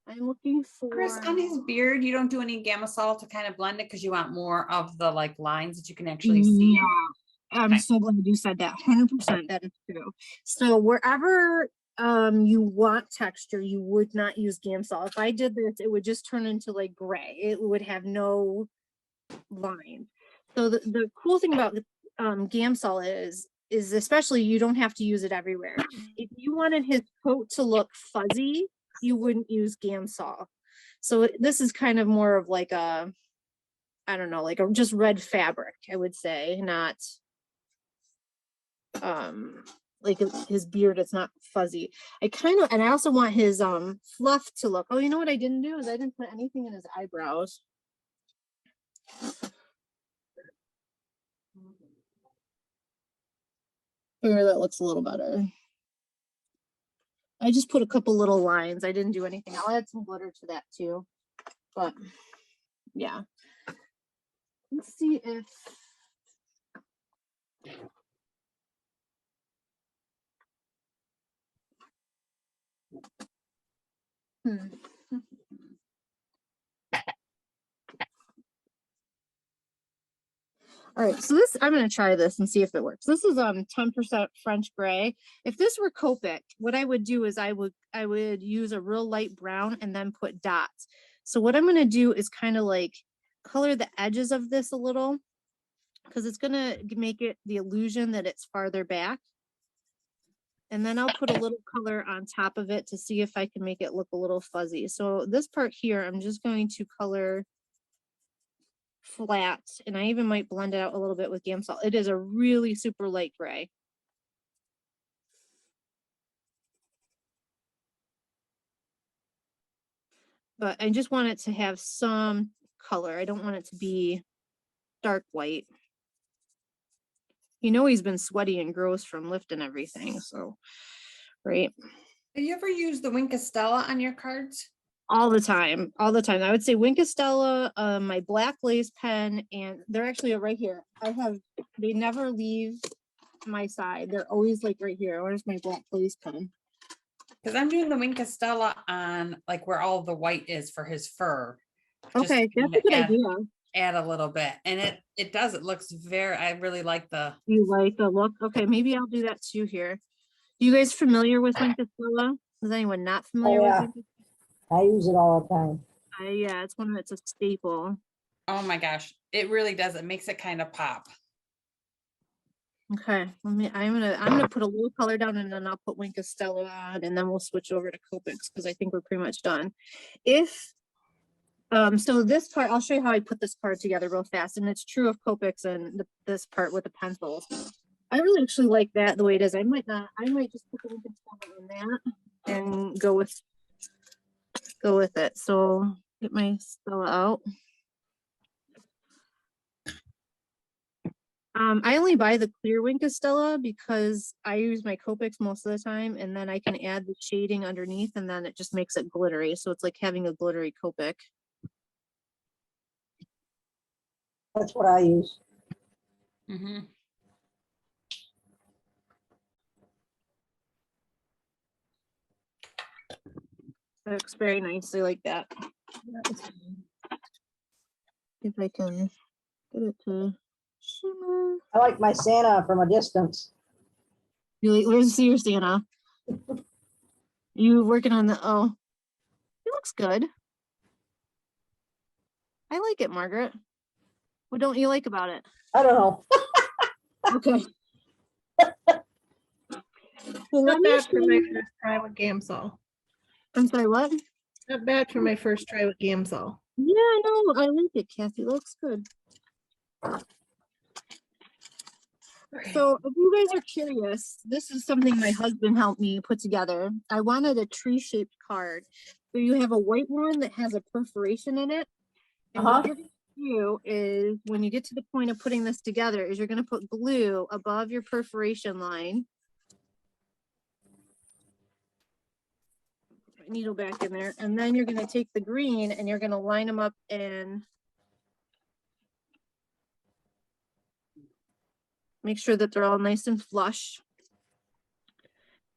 I'm looking for. Chris, on his beard, you don't do any gamsol to kind of blend it because you want more of the like lines that you can actually see. Yeah, I'm so glad you said that. 100%, that is true. So wherever you want texture, you would not use gamsol. If I did this, it would just turn into like gray. It would have no line. So the cool thing about gamsol is especially you don't have to use it everywhere. If you wanted his coat to look fuzzy, you wouldn't use gamsol. So this is kind of more of like a, I don't know, like a just red fabric, I would say, not like his beard, it's not fuzzy. I kind of, and I also want his fluff to look, oh, you know what I didn't do is I didn't put anything in his eyebrows. Here, that looks a little better. I just put a couple little lines. I didn't do anything. I'll add some glitter to that too. But yeah. Let's see if All right, so this, I'm gonna try this and see if it works. This is 10% French gray. If this were Copic, what I would do is I would use a real light brown and then put dots. So what I'm gonna do is kind of like color the edges of this a little because it's gonna make it the illusion that it's farther back. And then I'll put a little color on top of it to see if I can make it look a little fuzzy. So this part here, I'm just going to color flat, and I even might blend it out a little bit with gamsol. It is a really super light gray. But I just want it to have some color. I don't want it to be dark white. You know, he's been sweaty and gross from lifting everything, so, right? Have you ever used the Wink Stella on your cards? All the time, all the time. I would say Wink Stella, my black lace pen, and they're actually right here. They never leave my side. They're always like right here. Where's my black lace pen? Because I'm doing the Wink Stella on like where all the white is for his fur. Just Okay, to that's a good add, idea. add a little bit. And it does, it looks very, I really like the. You like the look? Okay, maybe I'll do that too here. You guys familiar with Wink Stella? Is anyone not familiar yeah. with Wink? I use it all the time. Yeah, it's a staple. Oh my gosh, it really does. It makes it kind of pop. Okay, I'm gonna put a little color down and then I'll put Wink Stella on and then we'll switch over to Copics because I think we're pretty much done. So this part, I'll show you how I put this card together real fast, and it's true of Copics and this part with the pencils. I really actually like that the way it is. I might just put the Wink Stella on that and go with it. So get my Stella out. I only buy the clear Wink Stella because I use my Copics most of the time, and then I can add the shading underneath, and then it just makes it glittery. So it's like having a glittery Copic. That's what I use. Mhm. Looks very nicely like that. If I can get it to shimmer. I like my Santa from a distance. Where's your Santa? You working on the, oh, it looks good. I like it, Margaret. What don't you like about it? I don't know. Okay. Well, Not bad for my first try with gamsol. I'm sorry, what? Not bad for my first try with gamsol. Yeah, no, I like it, Kathy. Looks good. So if you guys are curious, this is something my husband helped me put together. I wanted a tree-shaped card. So you have a white one that has a perforation in it. And what you're gonna do is when you get to the point of putting this together is you're gonna put glue above your perforation line. Put my needle back in there, and then you're gonna take the green and you're gonna line them up and make sure that they're all nice and flush.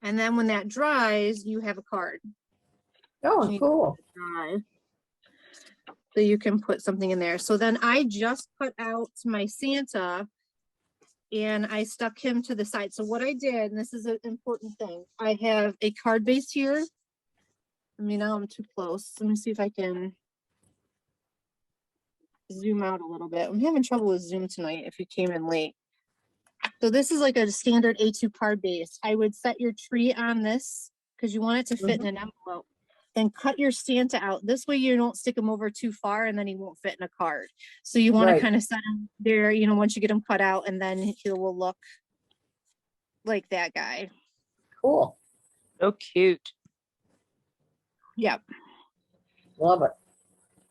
And then when that dries, you have a card. Oh, You cool. dry. So you can put something in there. So then I just cut out my Santa and I stuck him to the side. So what I did, and this is an important thing, I have a card base here. I mean, now I'm too close. Let me see if I can zoom out a little bit. I'm having trouble with Zoom tonight if you came in late. So this is like a standard A2 card base. I would set your tree on this because you want it to fit in an envelope. Then cut your Santa out. This way you don't stick him over too far and then he won't fit in a card. So you want to kind of set him there, you know, once you get him cut out, and then he will look like that guy. Cool. So cute. Yep. Love it.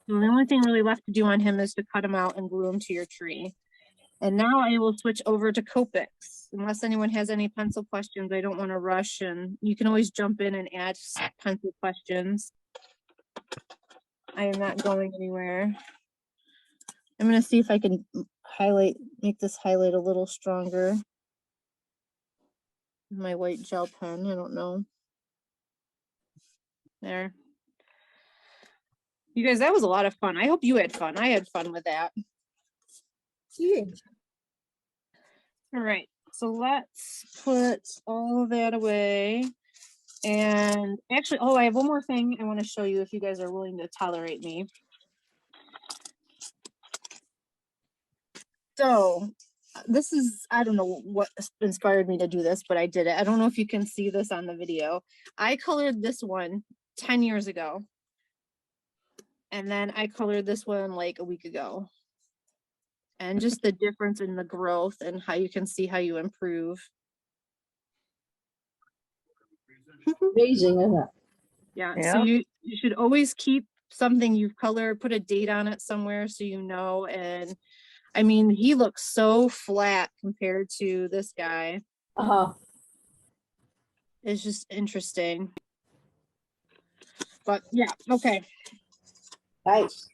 So the only thing really left to do on him is to cut him out and glue him to your tree. And now I will switch over to Copics. Unless anyone has any pencil questions, I don't want to rush, and you can always jump in and add pencil questions. I am not going anywhere. I'm going to see if I can make this highlight a little stronger. My white gel pen, I don't know. There. You guys, that was a lot of fun. I hope you had fun. I had fun with that. Yeah. All right, so let's put all of that away. And actually, oh, I have one more thing I want to show you if you guys are willing to tolerate me. So this is, I don't know what inspired me to do this, but I did it. I don't know if you can see this on the video. I colored this one 10 years ago. And then I colored this one like a week ago. And just the difference in the growth and how you can see how you improve. Amazing, isn't it? Yeah, Yeah. so you should always keep something you've colored, put a date on it somewhere so you know. And I mean, he looks so flat compared to this guy. Uh-huh. It's just interesting. But yeah, okay. Nice.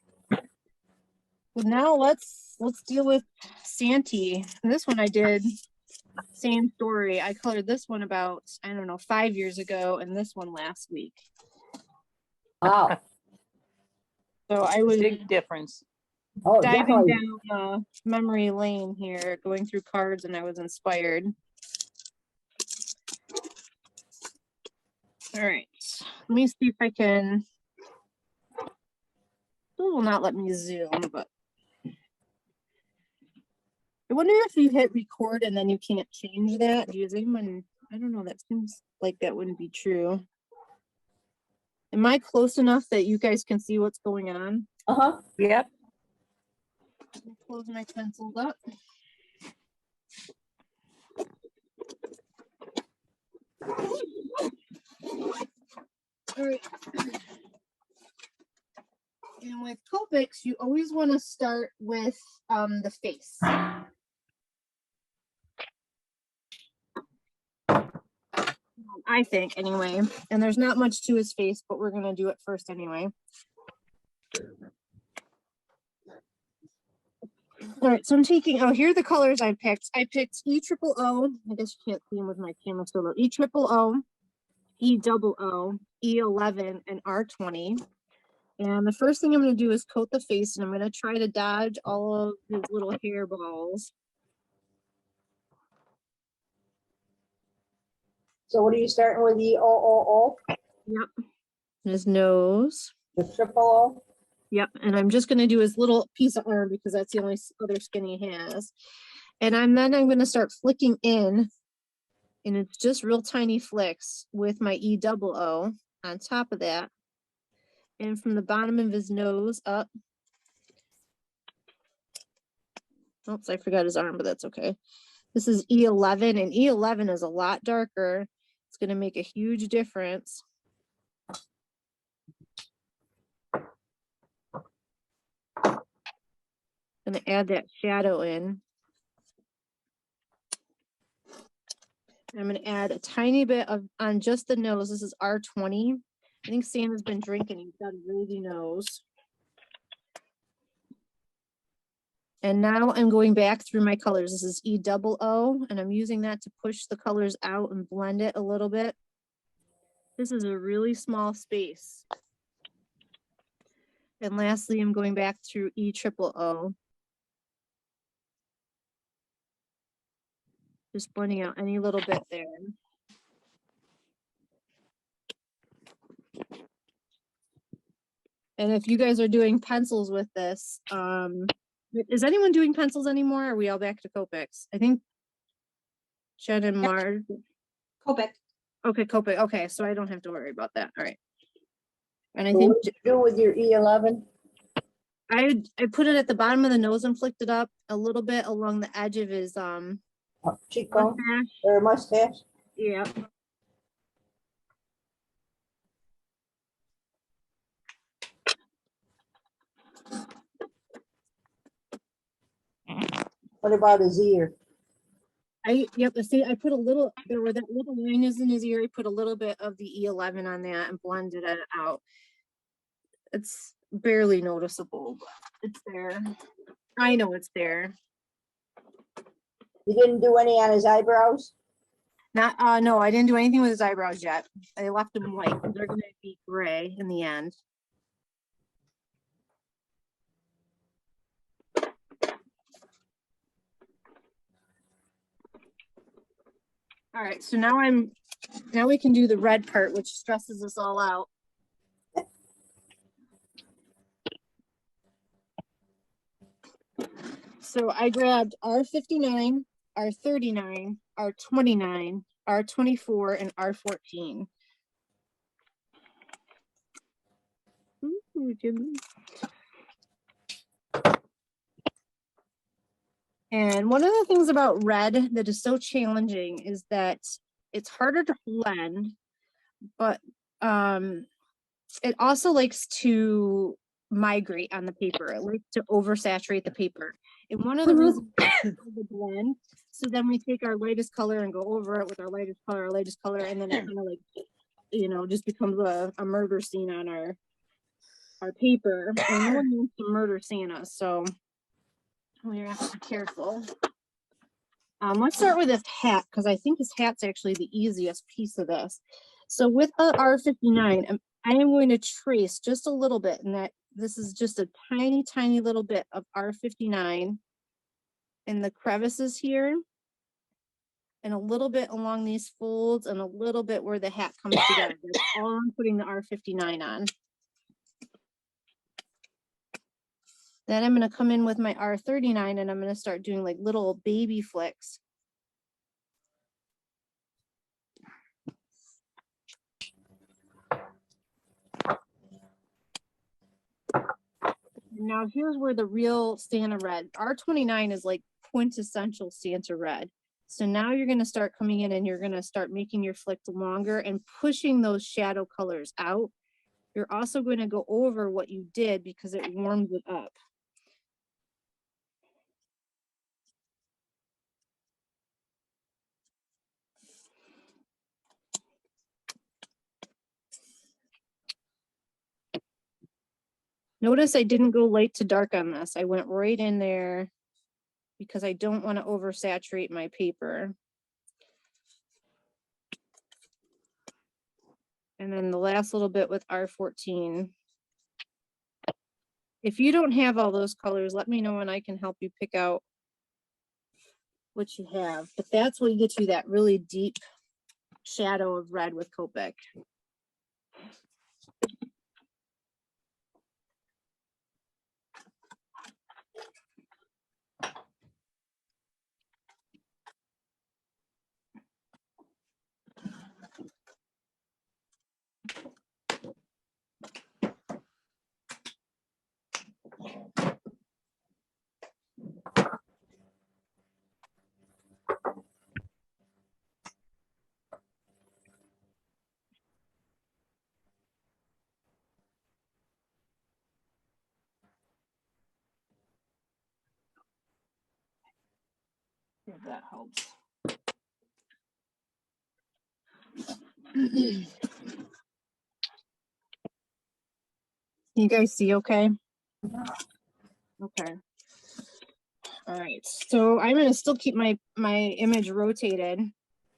Well, now let's deal with Santee. And this one I did same story. I colored this one about, I don't know, 5 years ago, and this one last week. Wow. So I was Big difference. Oh, diving definitely. down memory lane here, going through cards, and I was inspired. All right, let me see if I can. It will not let me zoom, but I wonder if you hit record and then you can't change that. Do you zoom? And I don't know. That seems like that wouldn't be true. Am I close enough that you guys can see what's going on? Uh-huh. Yep. Close my pencils up. All right. And with Copics, you always want to start with the face. I think anyway. And there's not much to his face, but we're going to do it first anyway. All right, so I'm taking, oh, here are the colors I picked. I picked E triple O. I guess you can't see them with my camera so low. E triple O, E double O, E11, and R20. And the first thing I'm going to do is coat the face, and I'm going to try to dodge all of these little hair balls. So what are you starting with, the O, Yep. His nose. the triple O? Yep. And I'm just going to do his little piece of arm because that's the only other skin he has. And then I'm going to start flicking in, and it's just real tiny flicks with my E double O on top of that. And from the bottom of his nose up. Oops, I forgot his arm, but that's okay. This is E11, and E11 is a lot darker. It's going to make a huge difference. Going to add that shadow in. I'm going to add a tiny bit of on just the nose. This is R20. I think Santa's been drinking. He's got a rosy nose. And now I'm going back through my colors. This is E double O, and I'm using that to push the colors out and blend it a little bit. This is a really small space. And lastly, I'm going back through E triple O. Just blending out any little bit there. And if you guys are doing pencils with this, is anyone doing pencils anymore? Are we all back to Copics? I think Jen and Marge. Copic. Okay, Copic. Okay, so I don't have to worry about that. All right. And I So think what did you do with your E11? I put it at the bottom of the nose and flicked it up a little bit along the edge of his Cheekbone mustache. or mustache? Yeah. What about his ear? Yep, see, I put a little, there where that little line is in his ear, I put a little bit of the E11 on that and blended it out. It's barely noticeable, but it's there. I know it's there. You didn't do any on his eyebrows? Not, no, I didn't do anything with his eyebrows yet. I left them white. They're gonna be gray in the end. All right, so now we can do the red part, which stresses us all out. So I grabbed R59, R39, R29, R24, and R14. Ooh, Jimmy. And one of the things about red that is so challenging is that it's harder to blend, but it also likes to migrate on the paper. It likes to oversaturate the paper. And one of the reasons is the blend. So then we take our lightest color and go over it with our lightest color, and then it kind of like, you know, just becomes a murder scene on our paper. And no one wants to murder Santa, so we have to be careful. Let's start with his hat, because I think his hat's actually the easiest piece of this. So with the R59, I am going to trace just a little bit, and that this is just a tiny, tiny little bit of R59 in the crevices here, and a little bit along these folds, and a little bit where the hat comes together. That's all I'm putting the R59 on. Then I'm going to come in with my R39, and I'm going to start doing like little baby flicks. Now here's where the real Santa red, R29 is like quintessential Santa red. So now you're going to start coming in and you're going to start making your flick longer and pushing those shadow colors out. You're also going to go over what you did because it warms it up. Notice I didn't go light to dark on this. I went right in there because I don't want to oversaturate my paper. And then the last little bit with R14. If you don't have all those colors, let me know and I can help you pick out what you have. But that's what gets you that really deep shadow of red with Copic. If that helps. You guys see okay? Okay. All right. So I'm going to still keep my image rotated.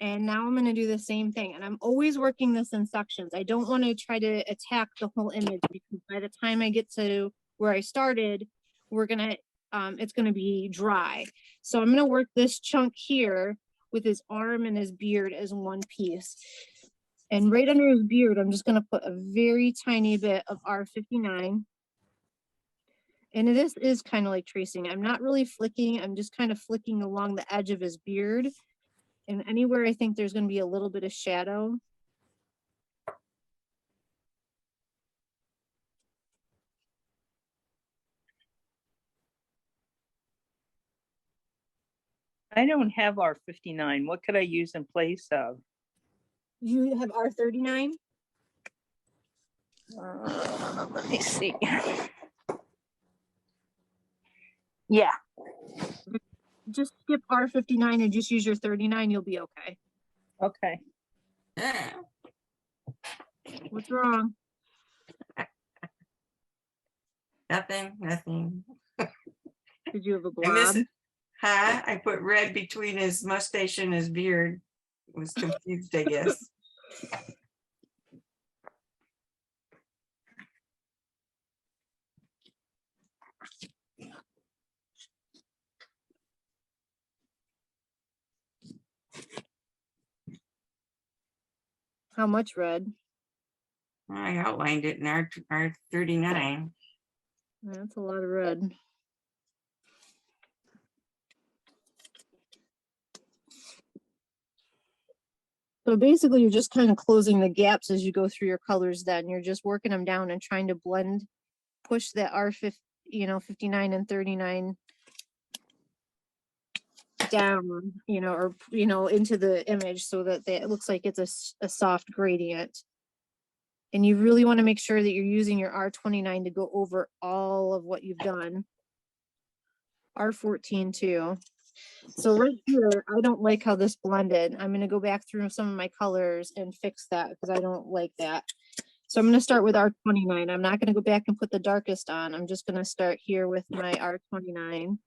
And now I'm going to do the same thing. And I'm always working this in sections. I don't want to try to attack the whole image because by the time I get to where I started, we're going to, it's going to be dry. So I'm going to work this chunk here with his arm and his beard as one piece. And right under his beard, I'm just going to put a very tiny bit of R59. And this is kind of like tracing. I'm not really flicking. I'm just kind of flicking along the edge of his beard. And anywhere I think there's going to be a little bit of shadow. I don't have R59. What could I use in place of? You have R39? Let me see. Yeah. Just skip R59 and just use your 39. You'll be okay. Okay. What's wrong? Nothing. Did you have a I miss blob? it. Huh? I put red between his mustache and his beard. Was confused, I guess. How much red? I outlined it in R39. That's a lot of red. So basically you're just kind of closing the gaps as you go through your colors then. You're just working them down and trying to blend, push that R50, 59 and 39 down, or, into the image so that it looks like it's a soft gradient. And you really want to make sure that you're using your R29 to go over all of what you've done. R14 too. So right here, I don't like how this blended. I'm going to go back through some of my colors and fix that because I don't like that. So I'm going to start with R29. I'm not going to go back and put the darkest on. I'm just going to start here with my R29.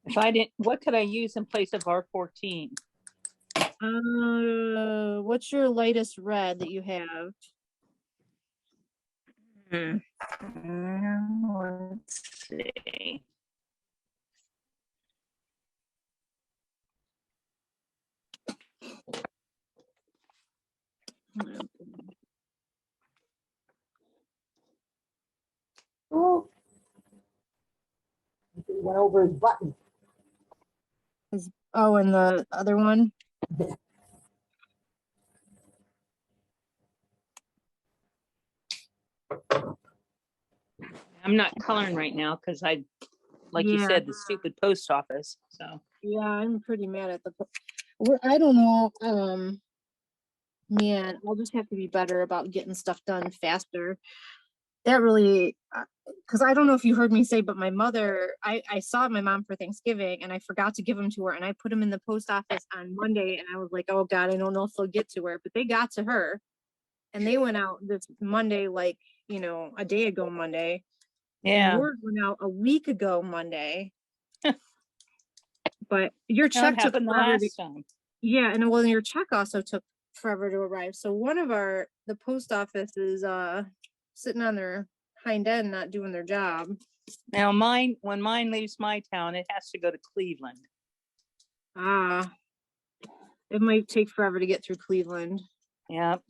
If I didn't, what could I use in place of R14? What's your lightest red that you have? Let's see. Oh. He went over his button. Oh, and the other one? I'm not coloring right now because like you Yeah. said, the stupid post office. So Yeah, I'm pretty mad at I don't know. Man, I'll just have to be better about getting stuff done faster. That really, because I don't know if you heard me say, but my mother, I saw my mom for Thanksgiving and I forgot to give them to her and I put them in the post office on Monday and I was like, oh God, I don't know if they'll get to her, but they got to her and they went out this Monday, like, a day ago Monday. Yeah. Word went out a week ago Monday. But your That check took happened the forever to, last time. yeah, and well, your check also took forever to arrive. So one of the post office is sitting on their hind end, not doing their job. Now when mine leaves my town, it has to go to Cleveland. Ah, it might take forever to get through Cleveland. Yep.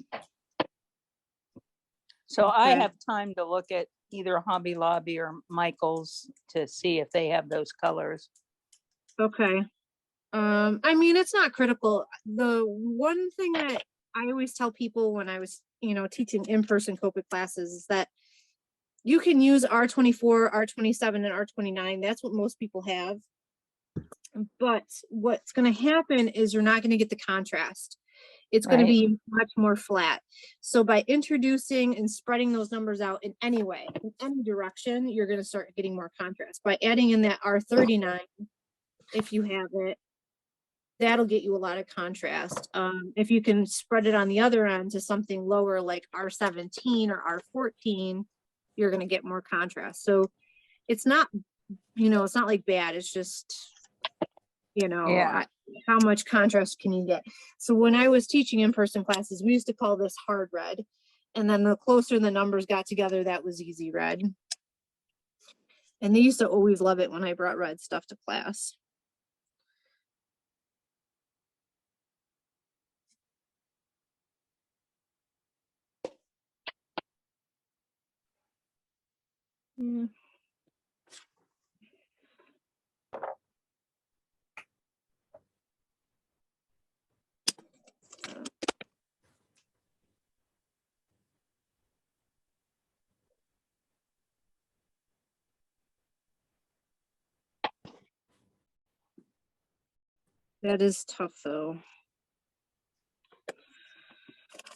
So I Okay. have time to look at either Hobby Lobby or Michael's to see if they have those colors. Okay. I mean, it's not critical. The one thing that I always tell people when I was, teaching in-person Copic classes is that you can use R24, R27, and R29. That's what most people have. But what's going to happen is you're not going to get the contrast. It's going to Right. be much more flat. So by introducing and spreading those numbers out in any way, in any direction, you're going to start getting more contrast. By adding in that R39, if you have it, that'll get you a lot of contrast. If you can spread it on the other end to something lower like R17 or R14, you're going to get more contrast. So it's not, it's not like bad. It's just, Yeah. how much contrast can you get? So when I was teaching in-person classes, we used to call this hard red. And then the closer the numbers got together, that was easy red. And they used to always love it when I brought red stuff to class. Yeah. That is tough though.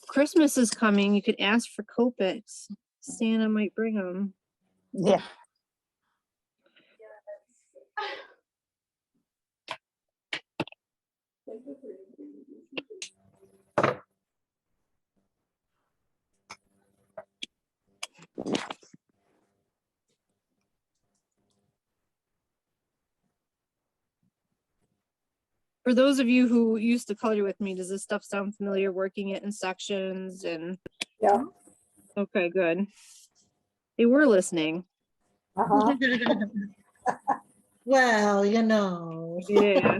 Christmas is coming. You could ask for Copics. Santa might bring them. Yeah. For those of you who used to color with me, does this stuff sound familiar? Working it in sections and Yeah. okay, good. They were listening. Uh-huh. Well, Yeah.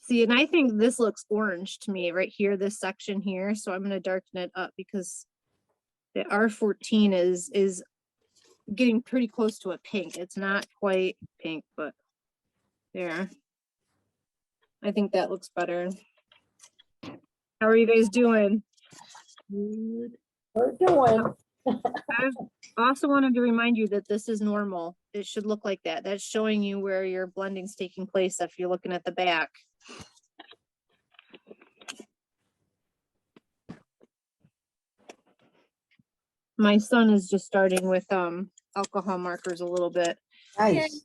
See, and I think this looks orange to me right here, this section here. So I'm going to darken it up because the R14 is getting pretty close to a pink. It's not quite pink, but there. I think that looks better. How are you guys doing? We're doing. I also wanted to remind you that this is normal. It should look like that. That's showing you where your blending's taking place if you're looking at the back. My son is just starting with alcohol markers a little bit. Nice.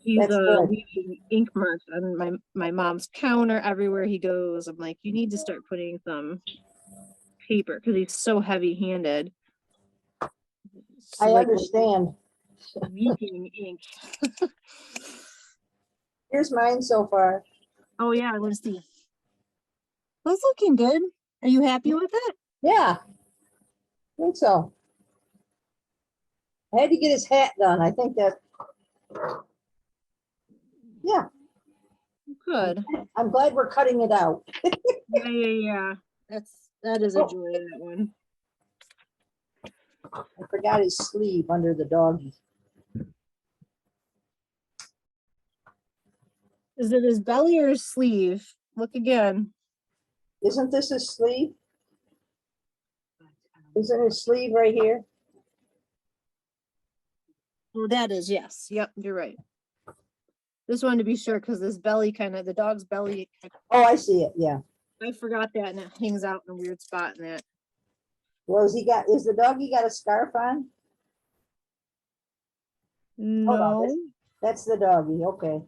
He's That's good. leaving ink marks on my mom's counter everywhere he goes. I'm like, you need to start putting some paper because he's so heavy-handed. It's I like understand. leaking ink. Here's mine so far. Oh yeah, let's see. That's looking good. Are you happy with it? Yeah. I think so. I had to get his hat done. I think that. Yeah, Good. I'm glad we're cutting it out. Yeah. That is a joy, that one. I forgot his sleeve under the doggy. Is it his belly or his sleeve? Look again. Isn't this his sleeve? Isn't his sleeve right here? Oh, that is, yes. Yep, you're right. Just wanted to be sure because this belly the dog's belly, Oh, I see it. Yeah. I forgot that and it hangs out in a weird spot in that. Well, is the doggy got a scarf on? Hold on, No. That's the doggy. Okay.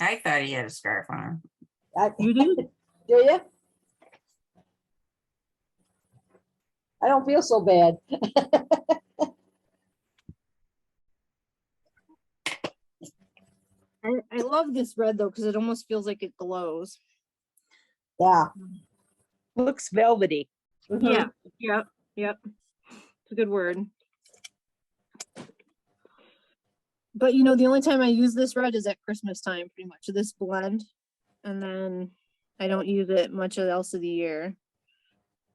I thought he had a scarf on. You do? Do you? I don't feel so bad. I love this red though, because it almost feels like it glows. Yeah. Looks velvety. Mhm. Yeah, yep. It's a good word. But you know, the only time I use this red is at Christmas time, pretty much, this blend. And then I don't use it much else of the year.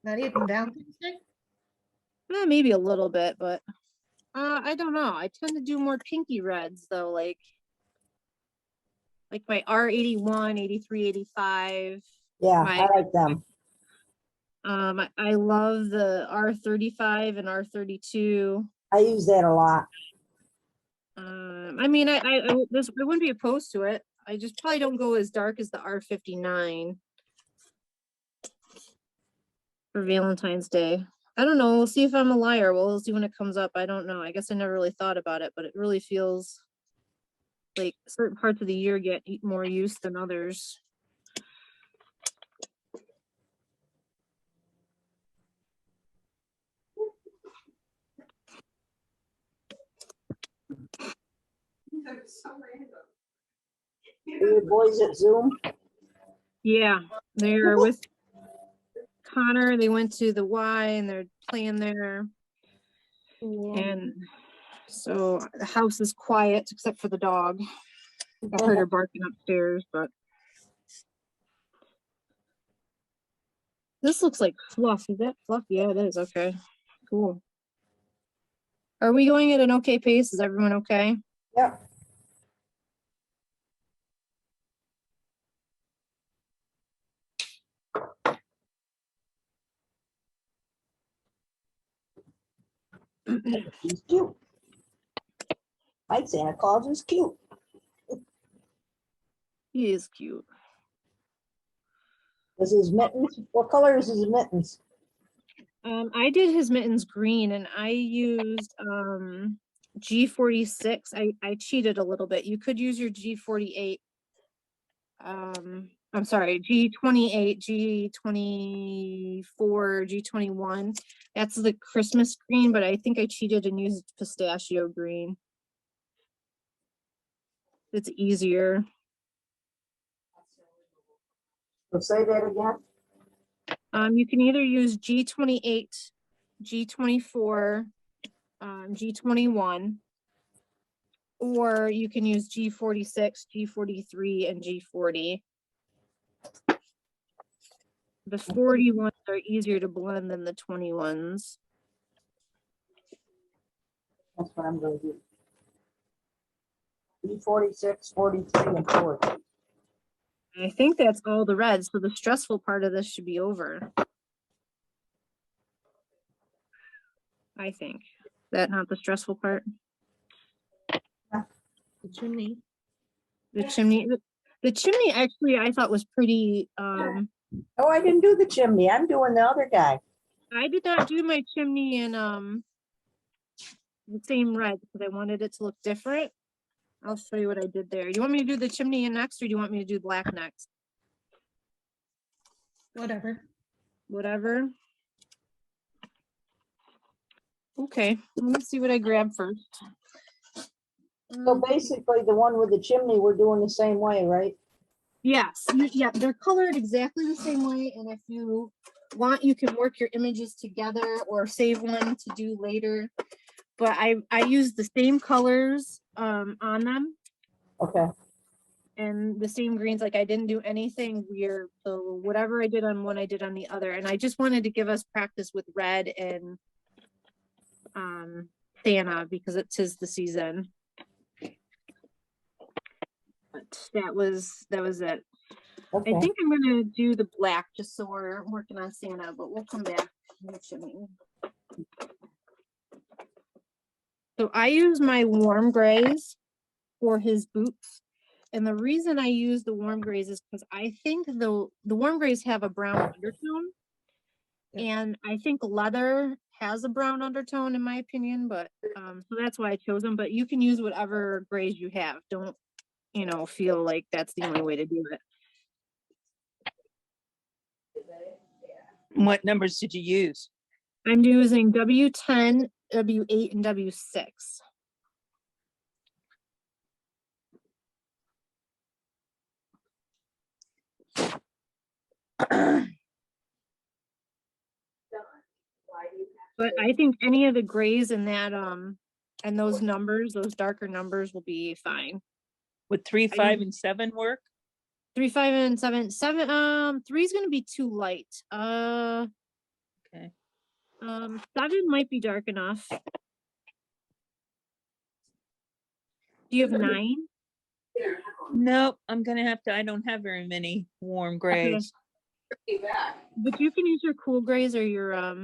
Not even Valentine's Day? Maybe a little bit, but I don't know. I tend to do more pinky reds though, like my R81, 83, 85. Yeah, My I like them. I love the R35 and R32. I use that a lot. I mean, I wouldn't be opposed to it. I just probably don't go as dark as the R59 for Valentine's Day. I don't know. We'll see if I'm a liar. We'll see when it comes up. I don't know. I guess I never really thought about it, but it really feels like certain parts of the year get more use than others. Are your boys at Zoom? Yeah, they're with Connor. They went to the Y and they're playing there. And so the house is quiet except for the dog. I heard her barking upstairs, but this looks like fluff. Is that fluff? Yeah, it is. Okay, cool. Are we going at an okay pace? Is everyone okay? Yep. He's cute. My Santa Claus is cute. He is cute. Is his mittens? What color is his mittens? I did his mittens green and I used G46. I cheated a little bit. You could use your G48. I'm sorry, G28, G24, G21. That's the Christmas green, but I think I cheated and used pistachio green. It's easier. So say that again. You can either use G28, G24, G21, or you can use G46, G43, and G40. The 40 ones are easier to blend than the 21s. That's what I'm gonna do. E46, 43, and 40. I think that's all the reds, so the stressful part of this should be over. I think. Is that not the stressful part? The chimney. The chimney. The chimney actually I thought was pretty Oh, I didn't do the chimney. I'm doing the other guy. I did not do my chimney in the same red because I wanted it to look different. I'll show you what I did there. Do you want me to do the chimney in next or do you want me to do black next? Whatever. Whatever. Okay, let me see what I grab first. So basically, the one with the chimney, we're doing the same way, right? Yes, yeah, they're colored exactly the same way. And if you want, you can work your images together or save one to do later. But I use the same colors on them Okay. and the same greens. Like I didn't do anything weird. So whatever I did on one, I did on the other. And I just wanted to give us practice with red and Santa because it's his the season. But that was it. Okay. I think I'm gonna do the black just so we're working on Santa, but we'll come back. So I use my warm grays for his boots. And the reason I use the warm grays is because I think the warm grays have a brown undertone. And I think leather has a brown undertone in my opinion, but so that's why I chose them. But you can use whatever grays you have. Don't, feel like that's the only way to do it. What numbers did you use? I'm using W10, W8, and W6. But I think any of the grays in that, and those numbers, those darker numbers will be fine. Would 3, I 5, think- and 7 work? 3, 5, and 7. 3 is gonna be too light. Okay. 7 might be dark enough. Do you have 9? Nope, I'm gonna have to, I don't have very many warm grays. But you can use your cool grays or your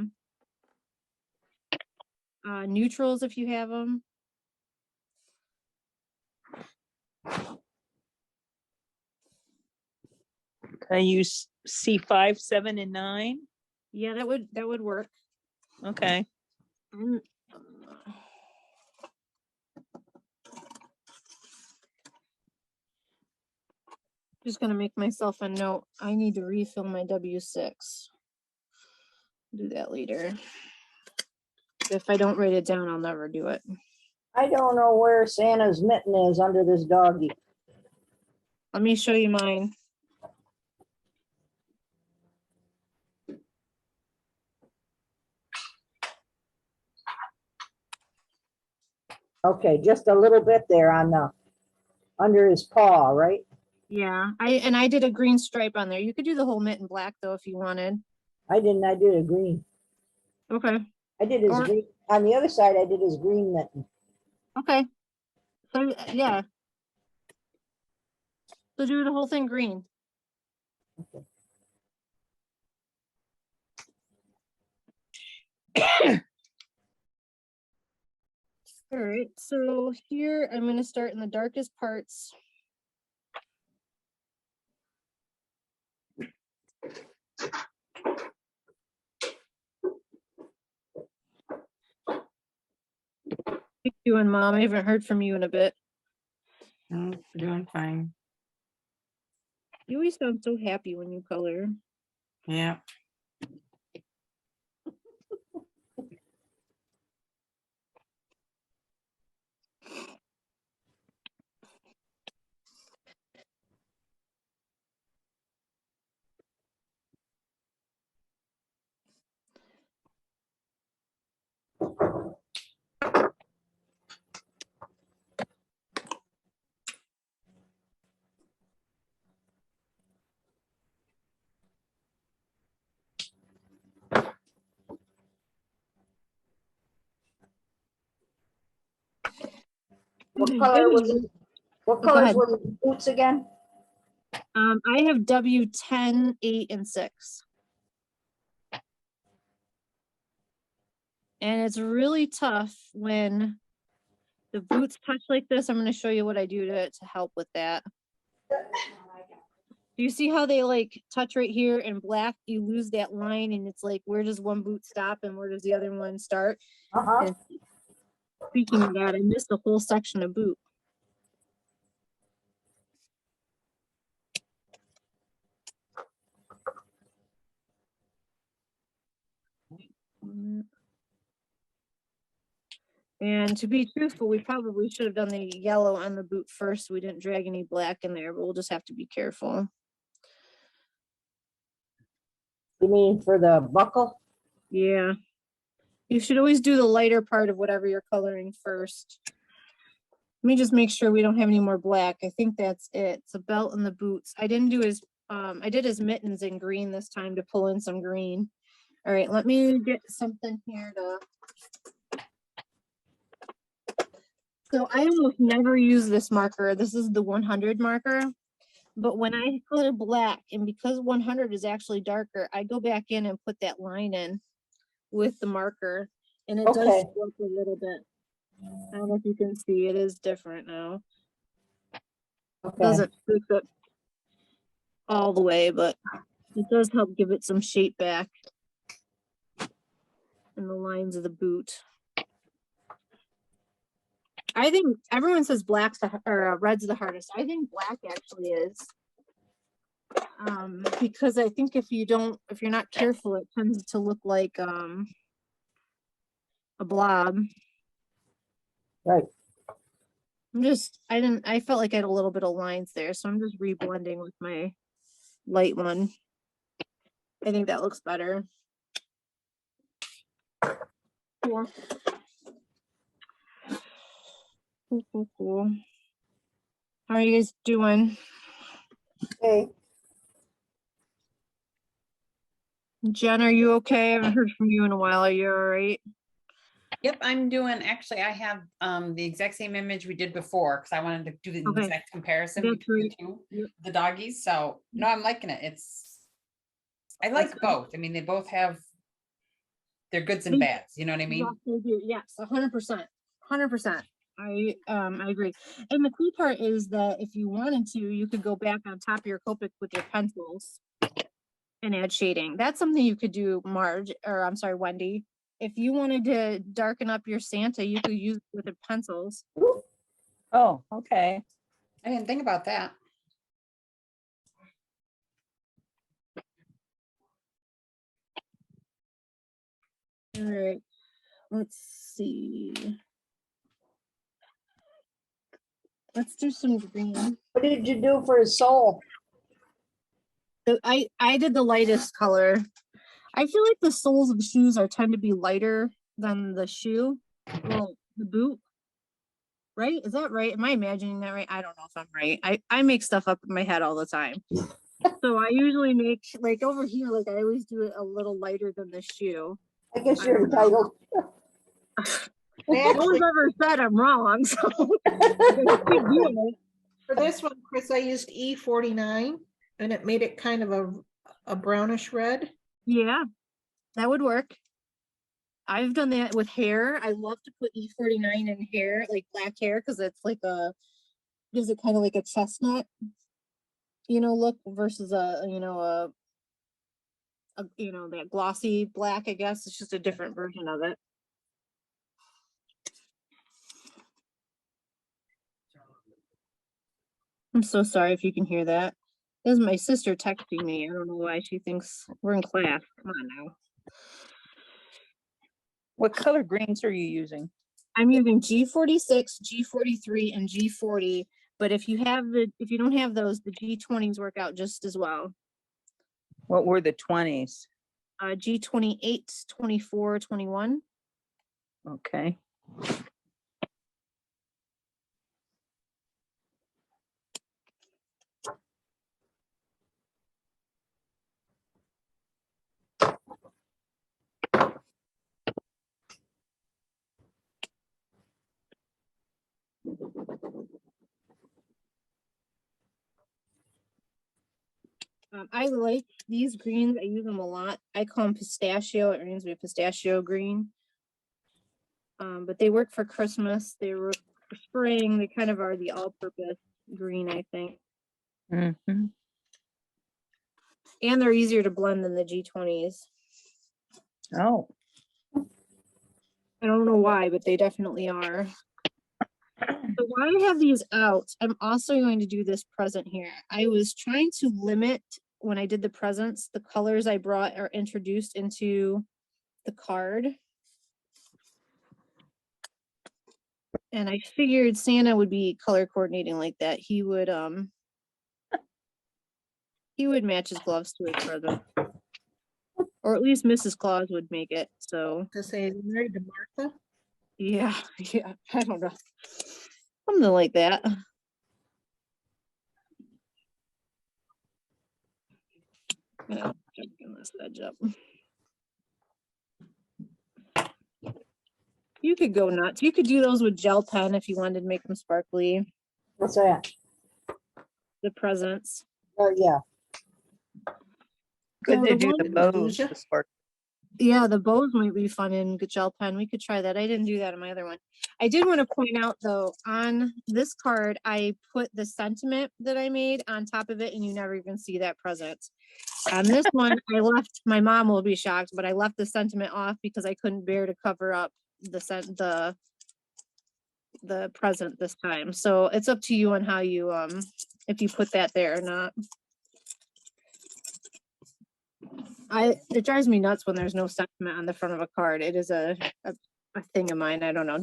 neutrals if you have them. Can I use C5, 7, and 9? Yeah, that would work. Okay. I'm, just gonna make myself a note. I need to refill my W6. Do that later. If I don't write it down, I'll never do it. I don't know where Santa's mitten is under this doggy. Let me show you mine. Okay, just a little bit there on the, under his paw, right? Yeah, I did a green stripe on there. You could do the whole mitten black though if you wanted. I didn't, I did a green. Okay. I did his Or- green, on the other side, I did his green mitten. Okay. So yeah. So do the whole thing green. All right, so here I'm gonna start in the darkest parts. How you doing, Mom? I haven't heard from you in a bit. No, we're doing fine. You always sound so happy when you color. Yeah. What color was Anyway, it? What go colors ahead. were the boots again? I have W10, 8, and 6. And it's really tough when the boots touch like this. I'm going to show you what I do to help with that. Do you see how they like touch right here in black? You lose that line and it's like, where does one boot stop and where does the other one start? Uh-huh. And speaking of that, I missed a whole section of boot. And to be truthful, we probably should have done the yellow on the boot first. So we didn't drag any black in there, but we'll just have to be careful. You mean for the buckle? Yeah. You should always do the lighter part of whatever you're coloring first. Let me just make sure we don't have any more black. I think that's it. It's a belt and the boots. I didn't do his, I did his mittens in green this time to pull in some green. All right, let me get something here to. So I almost never use this marker. This is the 100 marker. But when I color black, and because 100 is actually darker, I go back in and put that line in with the marker. And it does Okay. show up a little bit. I don't know if you can see, it is different now. Okay. Doesn't fix it all the way, but it does help give it some shape back in the lines of the boot. I think everyone says black's or red's the hardest. I think black actually is. Because I think if you're not careful, it tends to look like, a blob. Right. I felt like I had a little bit of lines there, so I'm just reblending with my light one. I think that looks better. Cool. Cool. How are you guys doing? Okay. Jen, are you okay? I haven't heard from you in a while. Are you all right? Yep, I'm doing, actually, I have the exact same image we did before, because I wanted to do the Okay. exact comparison That's between great. the two, Yep. the doggies, so, no, I'm liking it, I like good. both, I mean, they both have their goods and They- bads, you know what I mean? Yes, they do. Yes, 100%. 100%. I agree. And the cool part is that if you wanted to, you could go back on top of your Copic with your pencils and add shading. That's something you could do, Wendy. If you wanted to darken up your Santa, you could use it with the pencils. Oh, okay. I didn't think about that. All right, let's see. Let's do some green. What did you do for his soul? So I did the lightest color. I feel like the soles of shoes tend to be lighter than the shoe. Well, the boot. Right? Is that right? Am I imagining that right? I don't know if I'm right. I make stuff up in my head all the time. So I usually make, like over here, like I always do it a little lighter than the shoe. I guess I you're don't know. entitled. No one's ever said I'm wrong, so keep doing it. For this one, Chris, I used E49 and it made it kind of a brownish red. Yeah, that would work. I've done that with hair. I love to put E49 in hair, like black hair, because it's like gives it kind of like a chestnut, look versus that glossy black, I guess. It's just a different version of it. I'm so sorry if you can hear that. This is my sister texting me. I don't know why she thinks we're in class. Come on now. What color greens are you using? I'm using G46, G43, and G40. But if you don't have those, the G20s work out just as well. What were the 20s? G28, 24, 21. Okay. I like these greens. I use them a lot. I call them pistachio. It reminds me of pistachio green. But they work for Christmas. They work for spring. They kind of are the all-purpose green, I think. Mm-hmm. And they're easier to blend than the G20s. Oh, I don't know why, but they definitely are. So while I have these out, I'm also going to do this present here. I was trying to limit, when I did the presents, the colors I brought are introduced into the card. And I figured Santa would be color coordinating like that. He would match his gloves to his present. Or at least Mrs. Claus would make it. So To say, married to Martha. yeah, I don't know. Something like that. Yeah, checking this edge up. You could go nuts. You could do those with gel pen if you wanted to make them sparkly. What's that? The presents. Oh, yeah. good Yeah, to do the bows. Medusa? to spark. Yeah, the bows might be fun in gel pen. We could try that. I didn't do that on my other one. I did want to point out though, on this card, I put the sentiment that I made on top of it and you never even see that present. On this one, I left, my mom will be shocked, but I left the sentiment off because I couldn't bear to cover up the present this time. So it's up to you on how you, if you put that there or not. It drives me nuts when there's no sentiment on the front of a card. It is a thing of mine. I don't know.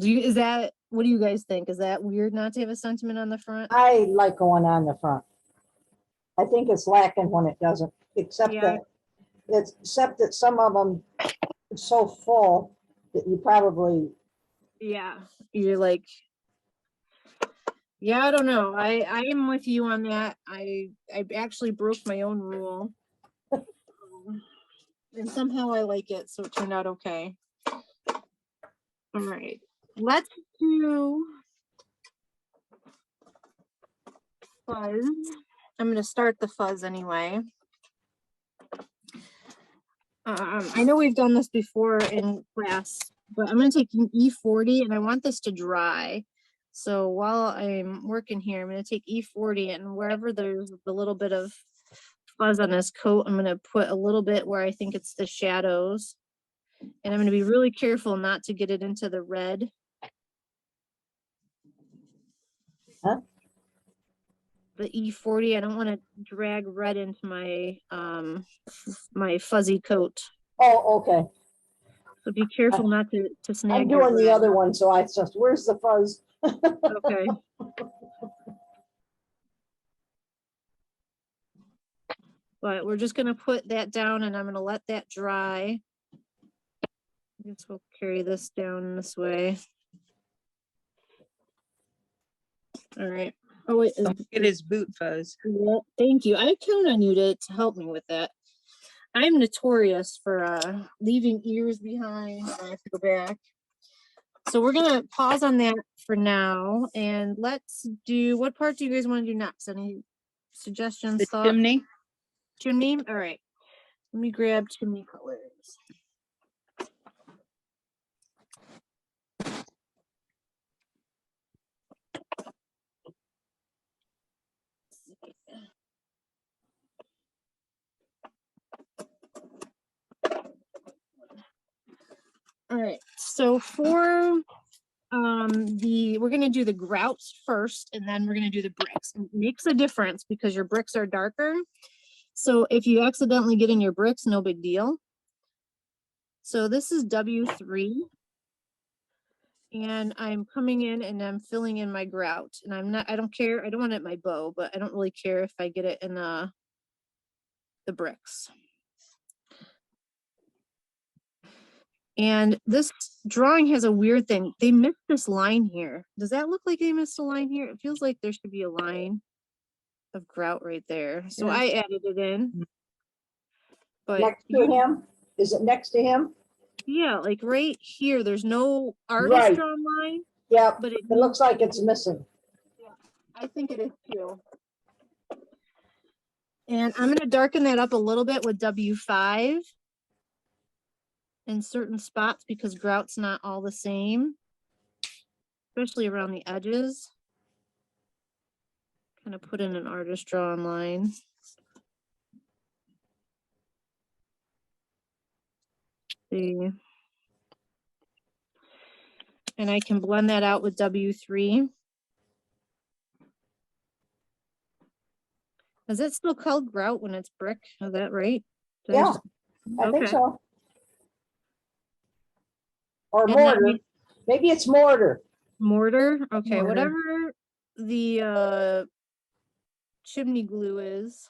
What do you guys think? Is that weird not to have a sentiment on the front? I like going on the front. I think it's lacking when it doesn't, except Yeah. that some of them are so full that you probably, Yeah. You're like, yeah, I don't know. I am with you on that. I actually broke my own rule. And somehow I like it, so it turned out okay. All right. Let's do fuzz. I'm gonna start the fuzz anyway. I know we've done this before in class, but I'm gonna take an E40 and I want this to dry. So while I'm working here, I'm gonna take E40 and wherever there's a little bit of fuzz on this coat, I'm gonna put a little bit where I think it's the shadows. And I'm gonna be really careful not to get it into the red. Huh? The E40, I don't want to drag red into my my fuzzy coat. oh, okay. So be careful not to snag. I'm your doing the red. other one, so I just, where's the fuzz? Okay. But we're just gonna put that down and I'm gonna let that dry. I guess we'll carry this down this way. All right. Oh wait. Don't forget his boot fuzz. Yeah, thank you. I count on you to help me with that. I'm notorious for leaving ears behind. I have to go back. So we're gonna pause on that for now, and let's do. What part do you guys want to do next? Any suggestions? The thoughts? chimney. Chimney. All right. Let me grab chimney colors. All right, so for we're gonna do the grouts first, and then we're gonna do the bricks. It makes a difference because your bricks are darker. So if you accidentally get in your bricks, no big deal. So this is W3. And I'm coming in and I'm filling in my grout. And I don't care, I don't want it in my bow, but I don't really care if I get it in the bricks. And this drawing has a weird thing. They missed this line here. Does that look like they missed a line here? It feels like there should be a line of grout right there. So Yeah. I added it in. But Next to him? Is it next to him? yeah, like right here, there's no artist Right. drawn line, Yep, but it looks like it's missing. I think it is too. And I'm going to darken that up a little bit with W5 in certain spots because grout's not all the same, especially around the edges. Kind of put in an artist drawn line. See. And I can blend that out with W3. Is it still called grout when it's brick? Is that right? Yeah, I think Okay. so. Or And that mortar. means- Maybe it's mortar. Mortar? Okay, Mortar. whatever the chimney glue is.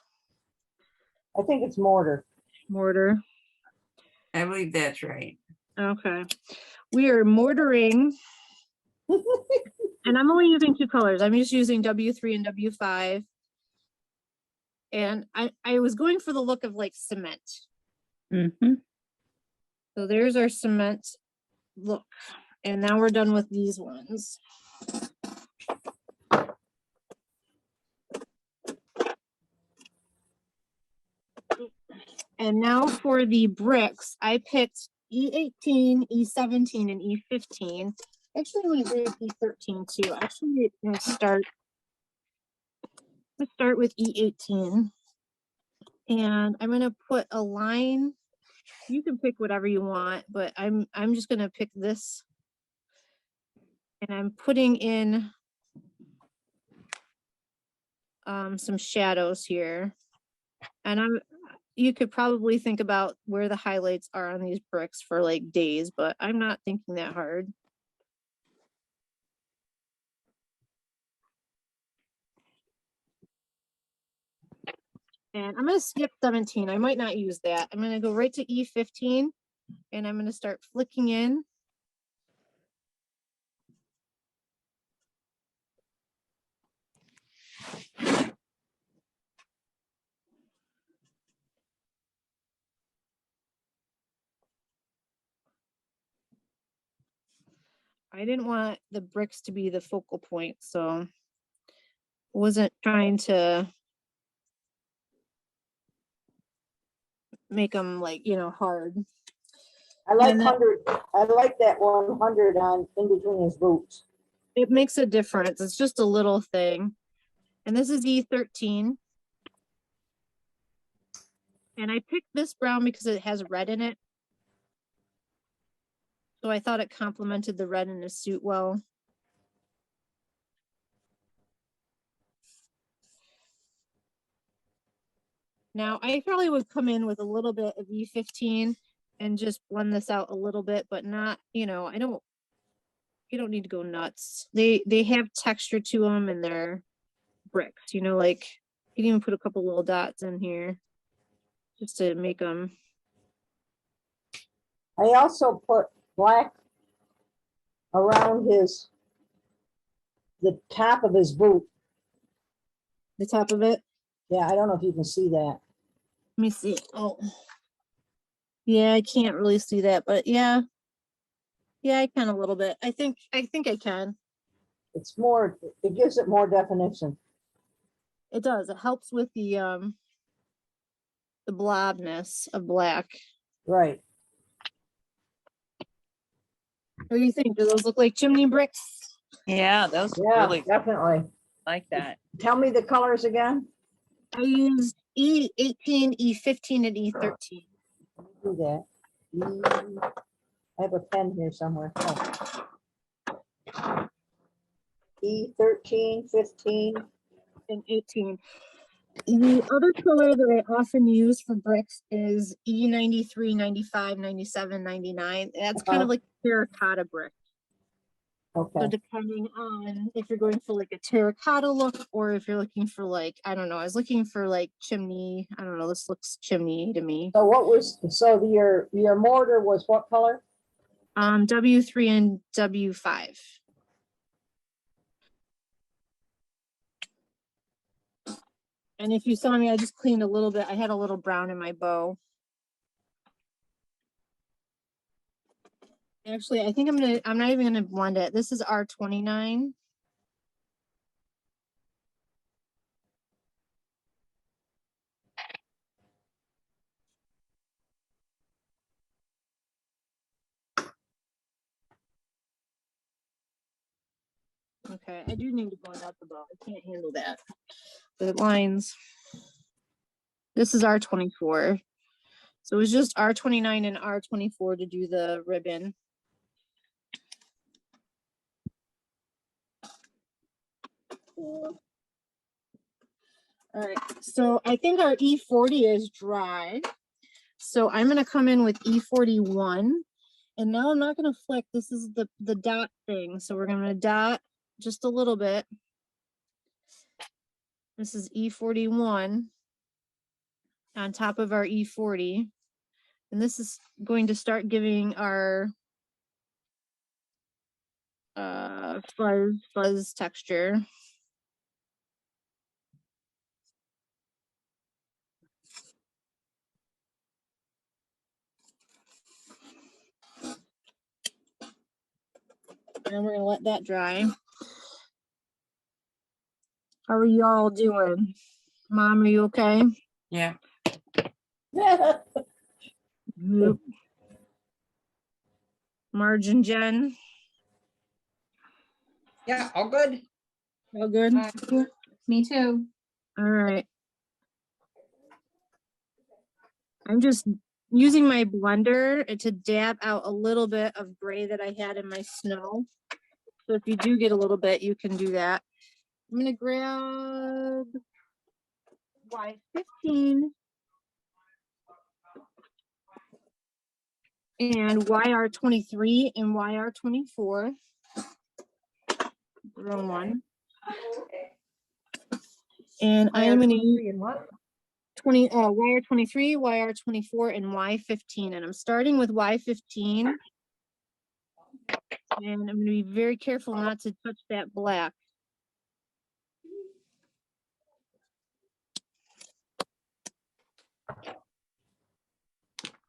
I think it's mortar. Mortar. I believe that's right. Okay. We are mortaring. And I'm only using 2 colors. I'm just using W3 and W5. And I was going for the look of like cement. Mm-hmm. So there's our cement look. And now we're done with these ones. And now for the bricks, I picked E18, E17, and E15. Actually, I'm going to do E13 too. Actually, I'm going to start with E18. And I'm going to put a line. You can pick whatever you want, but I'm just going to pick this. And I'm putting in some shadows here. And you could probably think about where the highlights are on these bricks for like days, but I'm not thinking that hard. And I'm gonna skip 17. I might not use that. I'm gonna go right to E15 and I'm gonna start flicking in. I didn't want the bricks to be the focal point, so wasn't trying to make them like, you know, hard. I like And that- 100, I like that 100 on, in between his boots. It makes a difference. It's just a little thing. And this is E13. And I picked this brown because it has red in it. So I thought it complemented the red in his suit well. Now I probably would come in with a little bit of E15 and just blend this out a little bit, but not, you know, you don't need to go nuts. They have texture to them and they're bricks, you know, like you can even put a couple little dots in here just to make them. I also put black around the top of his boot. The top of it. Yeah, I don't know if you can see that. Let me see. Oh, yeah, I can't really see that, but yeah, I can a little bit. I think I can. It's more, it gives it more definition. It does. It helps with the blobness of black. Right. What do you think? Do those look like chimney bricks? Yeah, those Yeah, really definitely. like that. Tell me the colors again. I used E18, E15, and E13. Do that. I have a pen here somewhere. Oh. E13, 15. And 18. The other color that I often use for bricks is E93, 95, 97, 99. That's kind of like terracotta brick. So Okay. depending on if you're going for like a terracotta look or if you're looking for like, I don't know, I was looking for like chimney. I don't know, this looks chimney to me. So your mortar was what color? W3 and W5. And if you saw me, I just cleaned a little bit. I had a little brown in my bow. Actually, I think I'm not even gonna blend it. This is R29. Okay, I do need to blend out the bow. I can't handle that. The lines. This is R24. So it was just R29 and R24 to do the ribbon. All right, so I think our E40 is dry. So I'm gonna come in with E41. And now I'm not gonna flick. This is the dot thing. So we're gonna dot just a little bit. This is E41 on top of our E40. And this is going to start giving our fuzz texture. And we're gonna let that dry. How are y'all doing? Mom, are you okay? Yeah. Yep. Marge and Jen, Yeah, all good. all good? Me too. All right. I'm just using my blender to dab out a little bit of gray that I had in my snow. So if you do get a little bit, you can do that. I'm gonna grab Y15 and YR23 and YR24. Wrong one. And I am going to use And what? YR23, YR24, and Y15. And I'm starting with Y15. And I'm going to be very careful not to touch that black.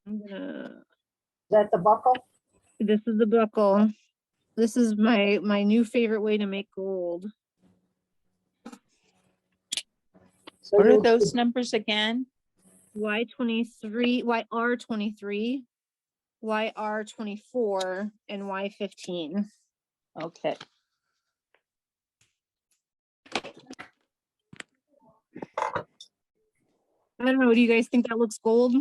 I'm gonna, Is that the buckle? this is the buckle. This is my new favorite way to make gold. So What are you- those numbers again? Y23, YR23, YR24, and Y15. Okay. I don't know. Do you guys think that looks gold?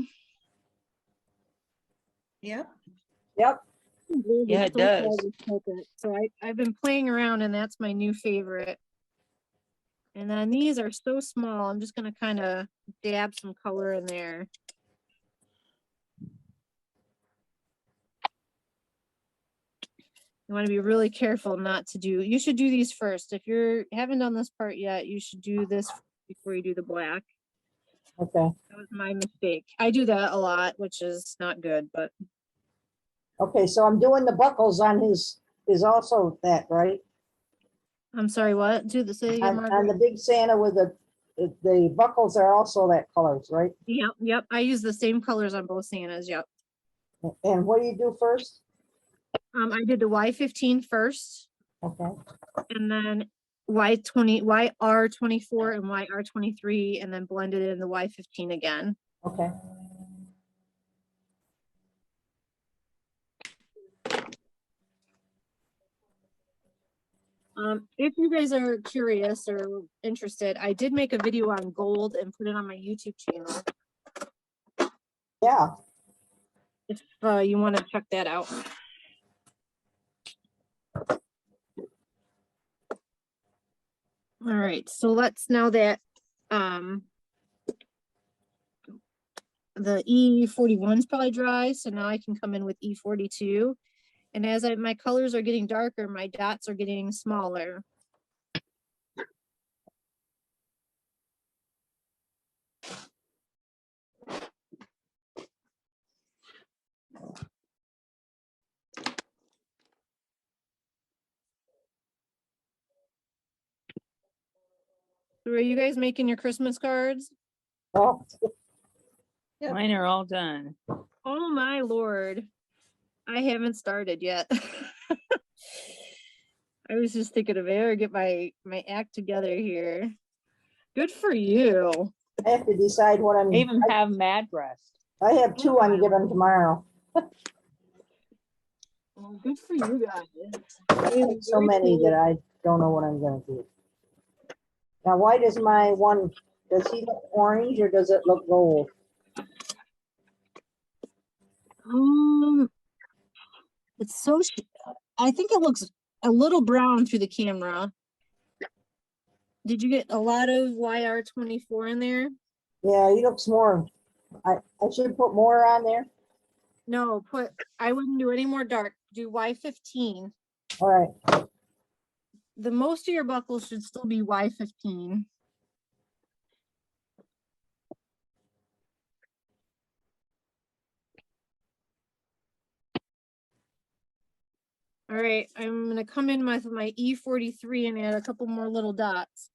Yeah. Yep, Gold Yeah, is it so hard does. to cope it. So I've been playing around, and that's my new favorite. And then these are so small. I'm just gonna kind of dab some color in there. You want to be really careful not to do. You should do these first. If you haven't done this part yet, you should do this before you do the black. okay, That was my mistake. I do that a lot, which is not good, but okay, so I'm doing the buckles on his, is also that, right? I'm sorry, what? Do the say again, On Margaret? the big Santa with the buckles are also that colors, right? Yep, yep. I use the same colors on both Santas, yep. And what do you do first? I did the Y15 first, Okay, and then Y20, YR24 and YR23, and then blended in the Y15 again. okay. If you guys are curious or interested, I did make a video on gold and put it on my YouTube channel. Yeah, If you want to check that out. All right, so let's now that the E41 is probably dry, so now I can come in with E42. And as my colors are getting darker, my dots are getting smaller. So are you guys making your Christmas cards? oh, Yep. Mine are all done. Oh my Lord. I haven't started yet. I was just thinking of it, or get my act together here. Good for you. I have to decide what I'm, I even have Mad Breast. I have two I'm giving tomorrow. Well, good for you guys. I have so many that I don't know what I'm gonna do. Now, why does my one, does he look orange or does it look gold? It's so, I think it looks a little brown through the camera. Did you get a lot of YR24 in there? Yeah, he looks more, I should put more on there. No, I wouldn't do any more dark. Do Y15. All right, The most of your buckles should still be Y15. All right, I'm gonna come in with my E43 and add a couple more little dots.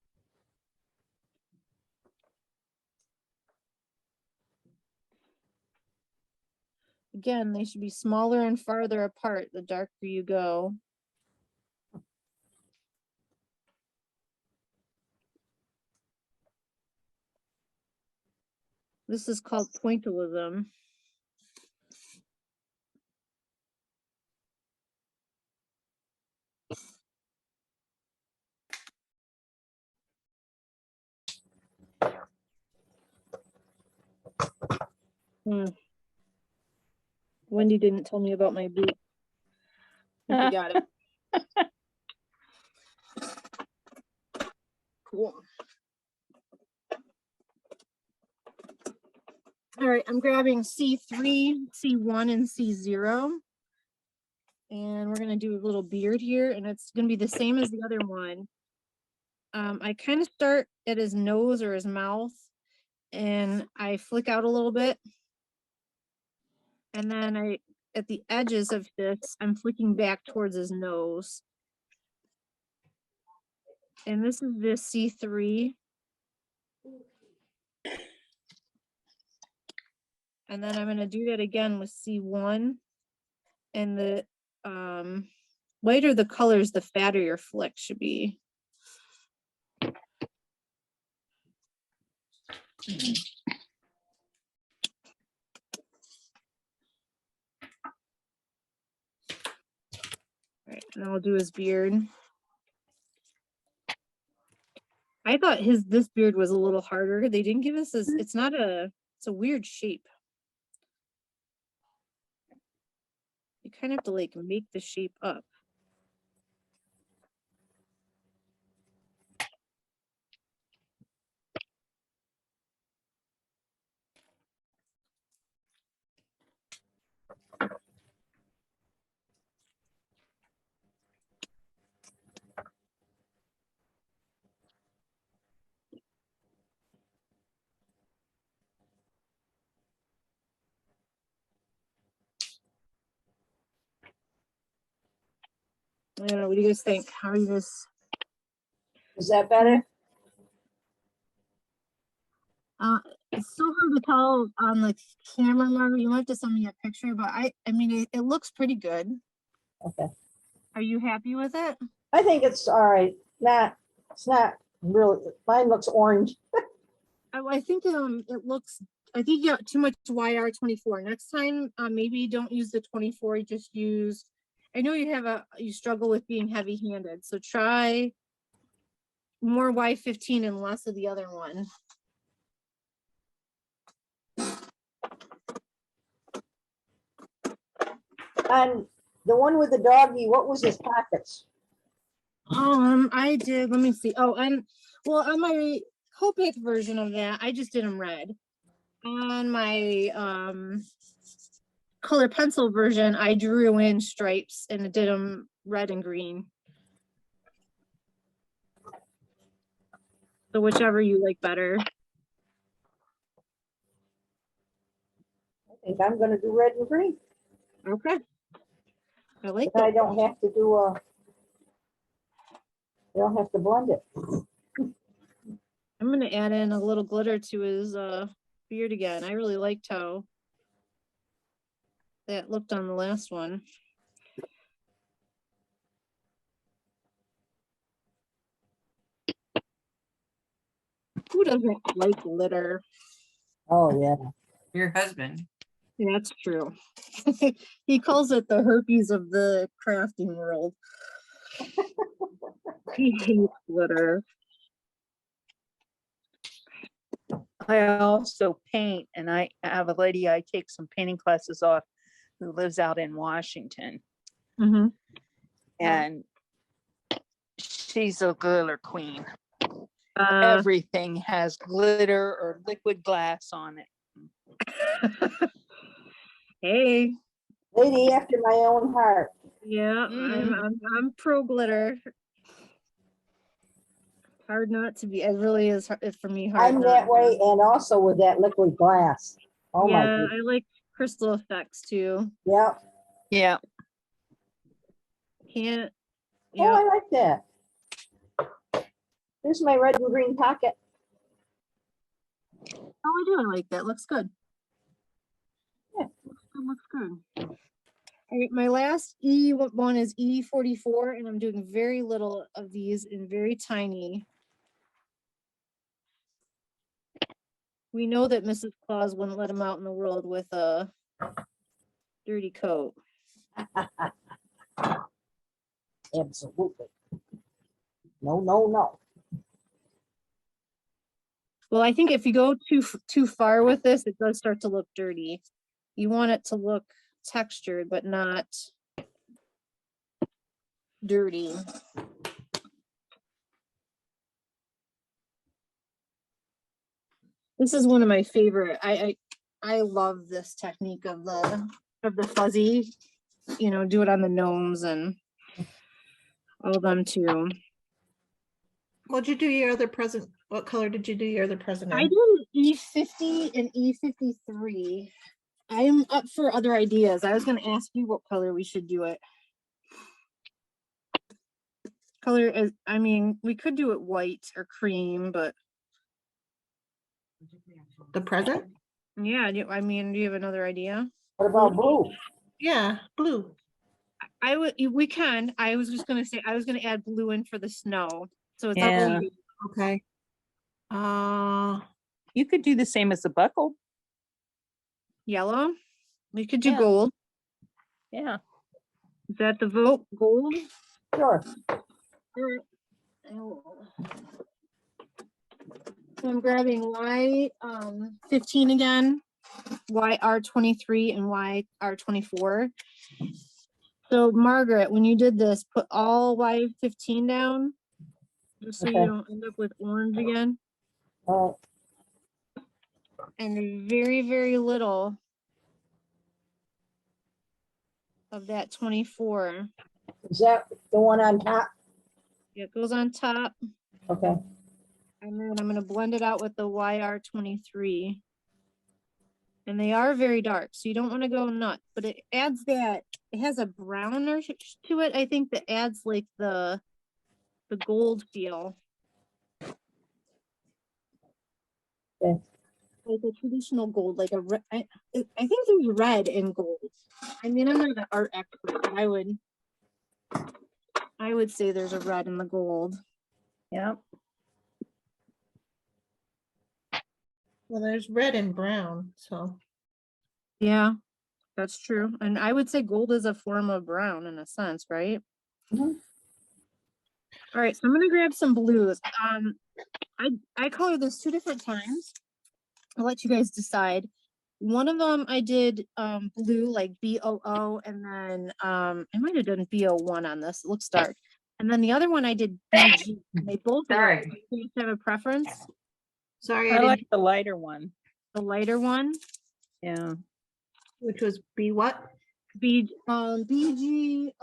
Again, they should be smaller and farther apart the darker you go. This is called pointillism. Wendy didn't tell me about my boot. I got it. Cool. All right, I'm grabbing C3, C1, and C0. And we're gonna do a little beard here, and it's gonna be the same as the other one. I kind of start at his nose or his mouth, and I flick out a little bit. And then at the edges of this, I'm flicking back towards his nose. And this is the C3. And then I'm gonna do that again with C1. And the lighter the colors, the fatter your flick should be. Right, and I'll do his beard. I thought this beard was a little harder. They didn't give us this, it's a weird shape. You kind of have to like make the shape up. I don't know, what do you guys think? How are you guys? Is that better? It's so hard to tell on the camera, Margaret. You might have to send me a picture, but I mean, it looks pretty good. Okay. Are you happy with it? I think it's all right. It's not really, mine looks orange. I think it looks, I think you got too much YR24. Next time, maybe don't use the 24, just use, I know you struggle with being heavy handed, so try more Y15 and less of the other one. And the one with the doggy, what was his pockets? I did, let me see. Oh, and well, on my Copics version of that, I just did them red. On my color pencil version, I drew in stripes and did them red and green. So whichever you like better. I think I'm gonna do red and green. Okay. I like Then I that. don't have to do I don't have to blend it. I'm gonna add in a little glitter to his beard again. I really liked how that looked on the last one. Who doesn't like glitter? Oh, yeah. Your husband. That's true. He calls it the herpes of the crafting world. He hates glitter. I also paint, and I have a lady I take some painting classes off who lives out in Washington, Mm-hmm. and she's a glitter queen. Everything has glitter or liquid glass on it. Hey, Lady after my own heart. yeah, I'm pro glitter. Hard not to be. It really is. It's for me hard. I'm not that to. way and also with that liquid glass. Oh my Yeah, goodness. I like crystal effects too. Yep. Yeah. Can't. Oh, Yeah. I like that. Here's my red and green pocket. Oh, I do. I like that. Looks good. Yeah. Looks good. All right, my last one is E44, and I'm doing very little of these and very tiny. We know that Mrs. Claus wouldn't let him out in the world with a dirty coat. Absolutely. No, no, no. Well, I think if you go too far with this, it does start to look dirty. You want it to look textured, but not dirty. This is one of my favorite. I love this technique of the fuzzy, you know, do it on the gnomes and all of them too. What'd you do your other present? What color did you do your other present I in? did E50 and E53. I'm up for other ideas. I was going to ask you what color we should do it. Color is, I mean, we could do it white or cream, but The present? yeah, I mean, do you have another idea? What about blue? Yeah, blue. We can. I was just going to say, I was going to add blue in for the snow. So it's up Yeah. to you. Okay. You could do the same as the buckle. Yellow. We could do Yeah. gold. Yeah. Is that the vote? Gold? Sure. So I'm grabbing Y 15 again, YR23 and YR24. So Margaret, when you did this, put all Y15 down, just so Okay. you don't end up with orange again. And very, very little of that 24. Is that the one on top? It goes on top. Okay. And then I'm going to blend it out with the YR23. And they are very dark, so you don't want to go nuts, but it adds that, it has a browner to it, I think, that adds like the gold feel. Okay. Like a traditional gold, like a red, I think there's red in gold. I mean, I'm not an art expert, but I would say there's a red in the gold. Yeah. Well, there's red and brown, so. Yeah, that's true. And I would say gold is a form of brown in a sense, right? Mhm. All right, so I'm gonna grab some blues. I colored this 2 different times. I'll let you guys decide. One of them I did blue, like BOO, and then I might have done BO1 on this. It looks dark. And then the other one I did BG. And they both Sorry. work. Do you guys have a preference? Sorry, I I like didn't, the lighter one. The lighter one, Yeah. which was B what? BG01,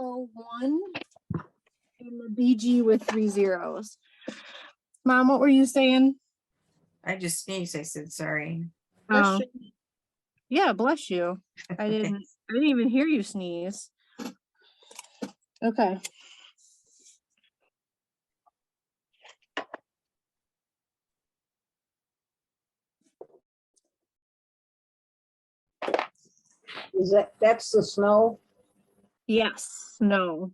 and the BG with 3 zeros. Mom, what were you saying? I just sneezed. I said, sorry. Oh, yeah, bless you. I didn't even hear you sneeze. Okay. That's the snow? Yes, no.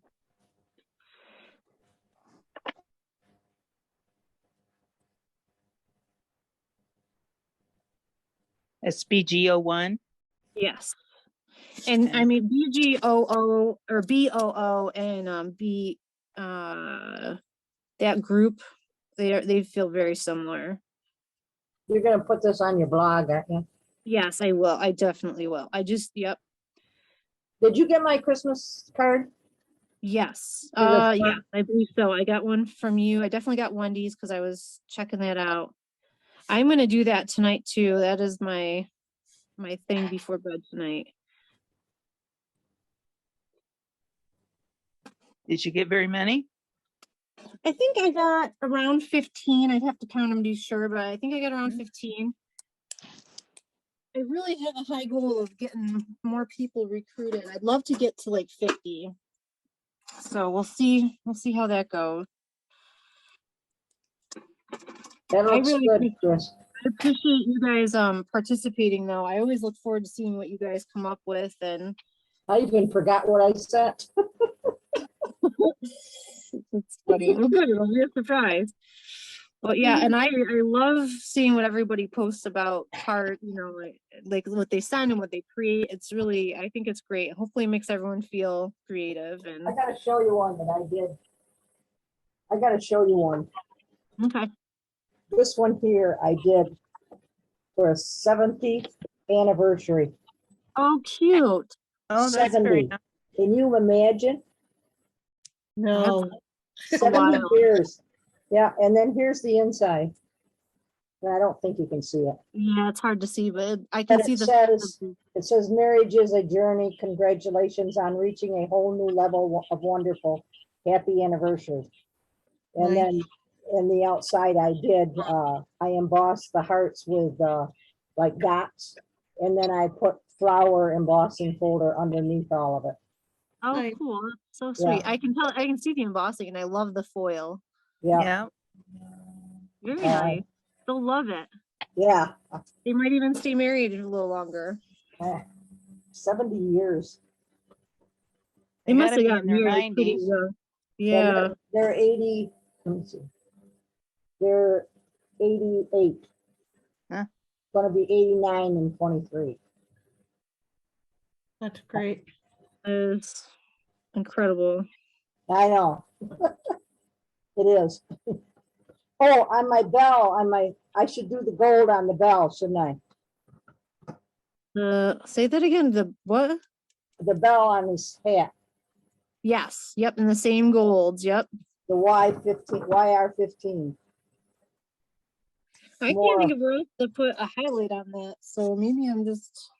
SBG01. Yes. And Okay. I mean BGOO or BOO and B that group, they feel very similar. You're gonna put this on your blog, aren't you? Yes, I will. I definitely will. Yep. Did you get my Christmas card? Yes. For the Yeah, front? I believe so. I got one from you. I definitely got Wendy's because I was checking that out. I'm gonna do that tonight too. That is my thing before bed tonight. Did you get very many? I think I got around 15. I'd have to count them to be sure, but I think I got around 15. I really have a high goal of getting more people recruited. I'd love to get to like 50. So we'll see how that goes. That looks really good, Chris. I appreciate you guys participating though. I always look forward to seeing what you guys come up with, and I even forgot what I sent. it's funny. Well, good. It'll be a surprise. But yeah, and I love seeing what everybody posts about art, you know, like what they send and what they create. It's really, I think it's great. Hopefully it makes everyone feel creative. And I gotta show you one that I did. I gotta show you one. okay. This one here I did for a 70th anniversary. Oh, cute. Oh, that's very 70. nice. Can you imagine? No. 70 wild. years. Yeah, and then here's the inside. I don't think you can see it. Yeah, it's hard to see, but I can But see it the. says, it says marriage is a journey. Congratulations on reaching a whole new level of wonderful. Happy anniversary. And Nice. then in the outside, I embossed the hearts with like dots. And then I put flower embossing folder underneath all of it. Oh, Nice. cool. That's so Yeah. sweet. I can tell, I can see the embossing and I love the foil. Yeah, Yeah. Very Uh, nice. Still love it. yeah. They might even stay married a little longer. 70 years. They They must gotta have be gotten in their married pretty 90s. young. Yeah, Yeah. they're 80. Let me see. They're 88. Huh. Gonna be 89 and 23. That's great. It's incredible. I know. It is. Oh, on my bell, I should do the gold on the bell, shouldn't I? Say that again. The what? The bell on his hat, Yes. Yep. And the same golds. Yep. the YR15. I More. can't think of where else to put a highlight on that. So maybe I'm just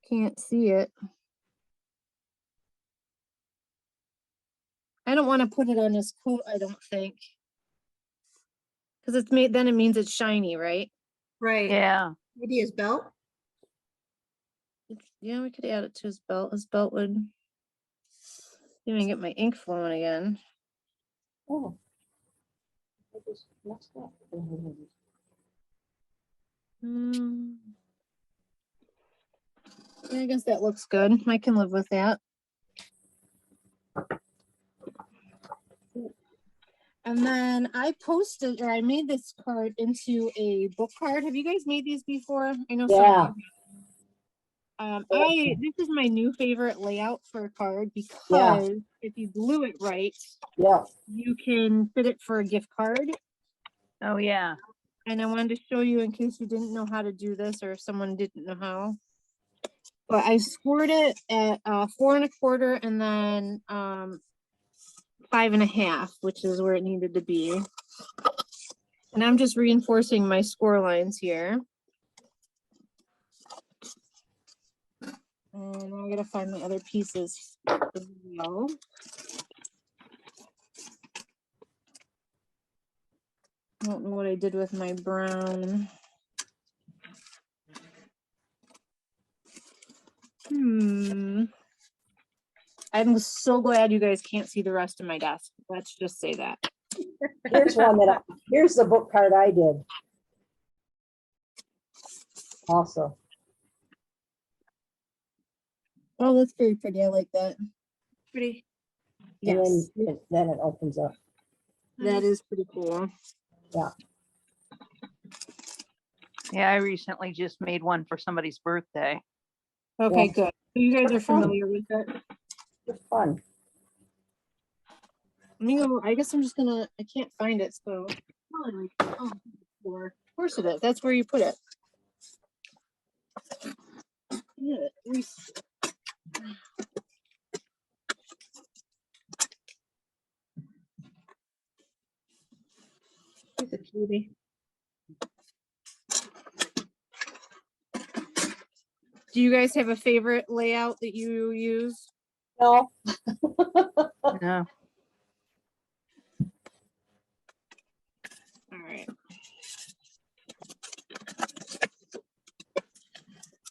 can't see it. I don't want to put it on his coat, I don't think. Because it's made, then it means it's shiny, right? Right. Yeah. Maybe his belt. Yeah, we could add it to his belt. His belt would even get my ink flowing again. Oh. I just messed up. Yeah, I guess that looks good. I can live with that. And then I posted, or I made this card into a book card. Have you guys made these before? I know some Yeah. of you. This is my new favorite layout for a card because Yeah. if you glue it right, Yeah. you can fit it for a gift card. Oh, yeah. And I wanted to show you in case you didn't know how to do this or if someone didn't know how. But I scored it at 4 1/4 and then 5 1/2, which is where it needed to be. And I'm just reinforcing my score lines here. And I gotta find my other pieces as well. I don't know what I did with my brown. I'm so glad you guys can't see the rest of my desk. Let's just say that. Here's one here's the book card I did. Also. Oh, that's very pretty. I like that. Pretty. Yes, And then it opens up. that is pretty cool. Yeah. Yeah, I recently just made one for somebody's birthday. Okay, Yeah. good. So you guys are familiar with it. It's fun. Let me go. I guess I'm just gonna. I can't find it, so. Probably like, oh, floor. Of course it is. That's where you put it. Yeah. let me see. He's a cutie. Do you guys have a favorite layout that you use? No. No. All right.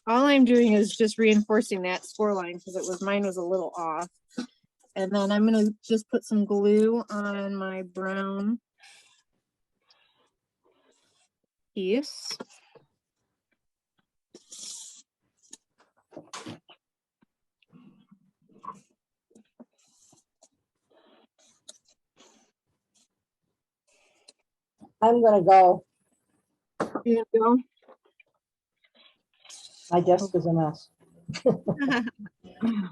All I'm doing is just reinforcing that score line because mine was a little off. And then I'm gonna just put some glue on my brown piece. I'm gonna go. You know? My desk is a mess.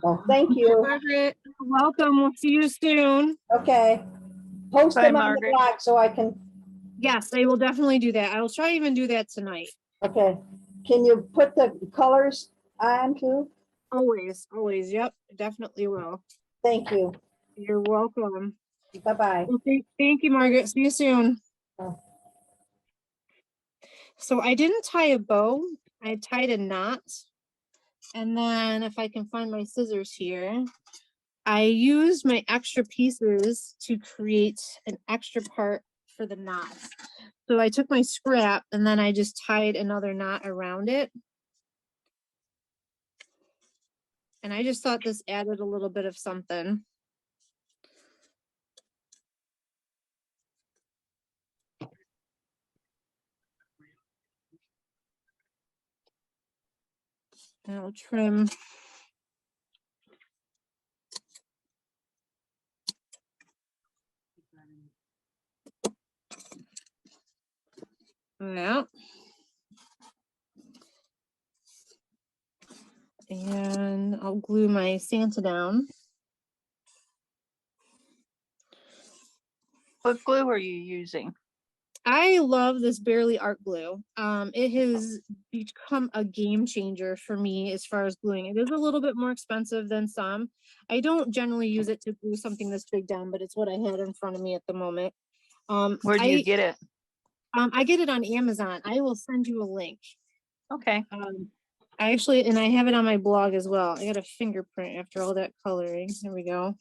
Well, thank you. Margaret. Welcome. We'll see you soon. Okay. Post Bye, them on the Margaret. blog so I can, Yes, I will definitely do that. I will try even do that tonight. okay. Can you put the colors on too? Always, always. Yep, definitely will. Thank you. You're welcome. Bye-bye. Okay, thank you, Margaret. See you soon. So I didn't tie a bow, I tied a knot. And then if I can find my scissors here, I used my extra pieces to create an extra part for the knots. So I took my scrap and then I just tied another knot around it. And I just thought this added a little bit of something. And I'll trim. Yeah. And I'll glue my Santa down. What glue are you using? I love this Barely Art glue. It has become a game changer for me as far as gluing. It is a little bit more expensive than some. I don't generally use it to glue something this big down, but it's what I had in front of me at the moment. Where do you get it? I get it on Amazon. I will send you a link. Okay. I actually, and I have it on my blog as well. I got a fingerprint after all that coloring. There we go.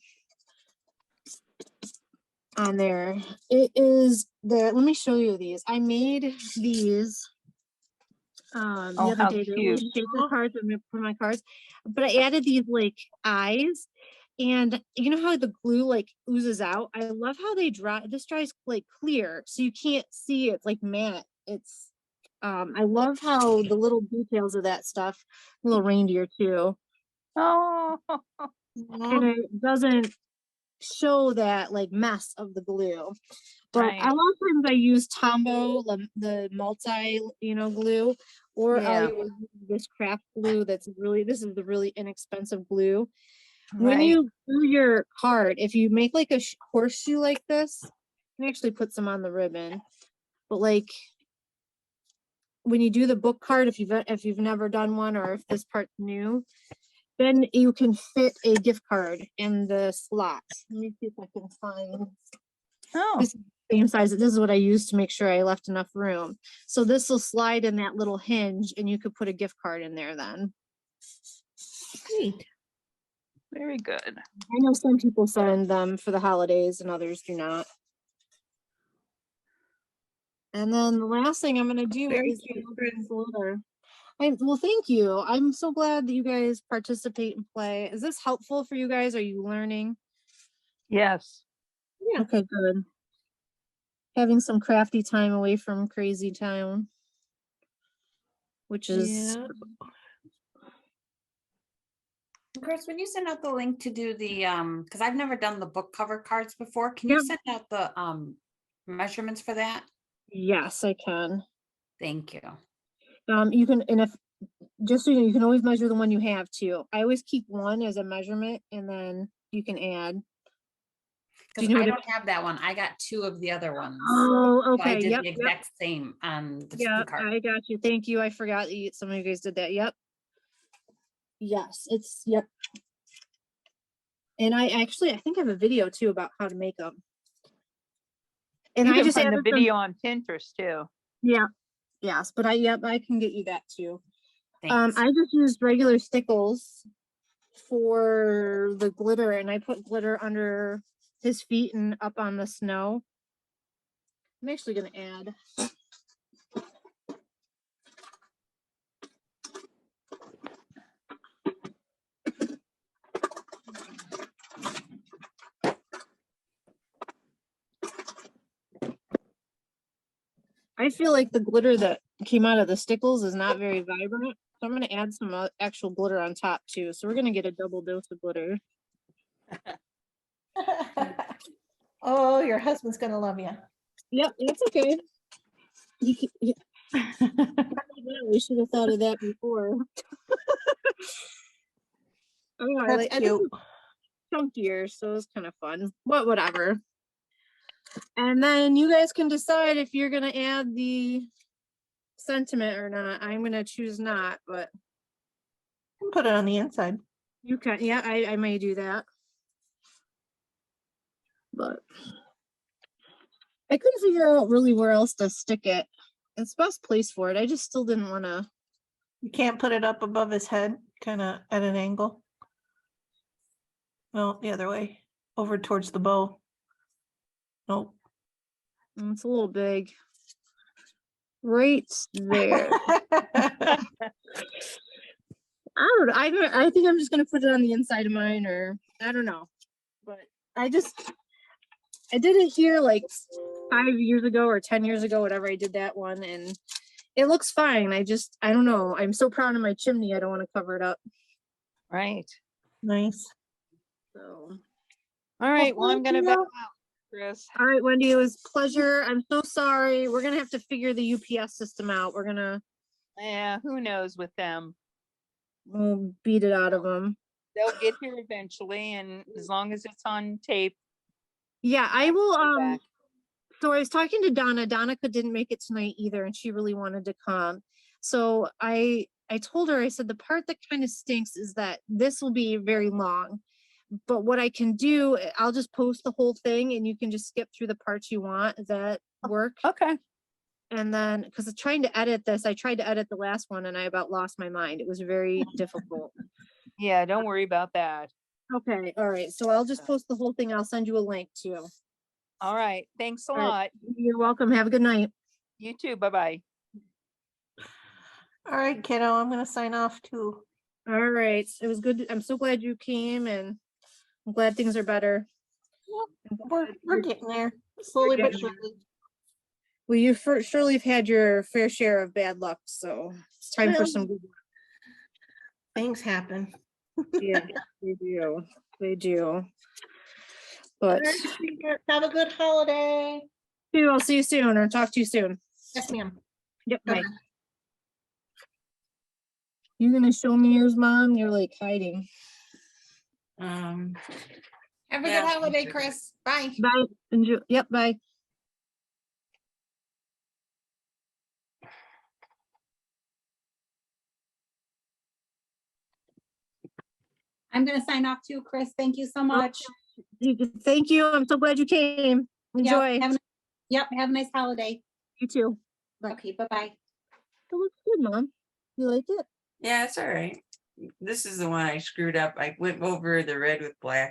On there. It is there. Let me show you these. I made these the Oh, other how day. They're cute. little shaker cards for my cards. But I added these like eyes. And you know how the glue like oozes out? I love how they dry. This dries like clear, so you can't see it. It's like matte. It's I love how the little details of that stuff, little reindeer too. Oh, And it doesn't show that like mess of the glue. But right. a lot of times I use Tombow, the multi, glue, or Yeah. I'll use this craft glue this is the really inexpensive glue. When Right. you do your card, if you make like a horseshoe like this, you can actually put some on the ribbon. But like when you do the book card, if you've never done one or if this part's new, then you can fit a gift card in the slot. Let me see if I can find Oh, this same size. This is what I used to make sure I left enough room. So this will slide in that little hinge and you could put a gift card in there then. Neat. very good. I know some people send them for the holidays and others do not. And then the last thing I'm going to do Very is cute, add Chris. some glitter. Well, thank you. I'm so glad that you guys participate and play. Is this helpful for you guys? Are you learning? Yes. Yeah. Okay, good. Having some crafty time away from crazy town, which is Yeah. Chris, when you send out the link to do the, because I've never done the book cover cards before, can you Yep. send out the measurements for that? yes, I can. Thank you. You can, and if just so you know, you can always measure the one you have too. I always keep one as a measurement and then you can add. Because know I what it- don't have that one. I got two of the other ones. Oh, So I okay. did Yep. the exact same on the Yeah, card. I got you. Thank you. I forgot that some of you guys did that. Yep. Yes, yep. And I think I have a video too about how to make them. And You I can just find the added some, video on Pinterest too. yeah, yes, but I can get you that too. Thanks. I just used regular stickles for the glitter and I put glitter under his feet and up on the snow. I'm actually gonna add. I feel like the glitter that came out of the stickles is not very vibrant. So I'm gonna add some actual glitter on top too. So we're gonna get a double dose of glitter. Oh, your husband's gonna love you. Yep, that's okay. We should have thought of that before. I don't know, That's I think cute. it's chunkier, so it's kind of fun. Whatever. And then you guys can decide if you're gonna add the sentiment or not. I'm gonna choose not, but You can put it on the inside. you can. Yeah, I may do that. But I couldn't figure out really where else to stick it. It's best place for it. I just still didn't want to. You can't put it up above his head, kind of at an angle. No, the other way, over towards the bow. Nope. It's a little big. Right there. I don't know. I think I'm just gonna put it on the inside of mine, or I don't know. But I did it here like 5 years ago or 10 years ago, whatever. I did that one, and it looks fine. I don't know. I'm so proud of my chimney. I don't want to cover it up. Right. Nice. So, All right. Well, I'm thank gonna back you. out, Chris. All right, Wendy, it was a pleasure. I'm so sorry. We're gonna have to figure the UPS system out. Yeah, who knows with them? We'll beat it out of them. They'll get here eventually, and as long as it's on tape. Yeah, I will. back. So I was talking to Donna. Donna didn't make it tonight either, and she really wanted to come. So I told her, I said, the part that kind of stinks is that this will be very long. But what I can do, I'll just post the whole thing and you can just skip through the parts you want. Does that work? Okay. And then, because trying to edit this, I tried to edit the last one and I about lost my mind. It was very difficult. Yeah, don't worry about that. Okay, all right. So I'll just post the whole thing. I'll send you a link too. All right. Thanks a All right. lot. You're welcome. Have a good night. You too. Bye-bye. All right, kiddo, I'm gonna sign off too. All right. It was good. I'm so glad you came and I'm glad things are better. We're getting there, slowly but getting there. surely. Well, you surely have had your fair share of bad luck, so it's time for Well, some good luck. Things happen. Yeah, they do. They do. All But right, sweetheart, have a good holiday. I'll see you soon or talk to you soon. Yes, ma'am. Yep. Bye. Bye. You gonna show me yours, Mom? You're like hiding. Have Have a Yeah. good holiday, Chris. Bye. Bye. Enjoy. Yep. Bye. I'm gonna sign off too, Chris. Thank you so much. Thank you. I'm so glad you came. Enjoy. Yep, have a nice holiday. You too. Bye. Okay, bye-bye. It looks good, Mom. You like it? Yeah, it's all right. This is the one I screwed up. I went over the red with black.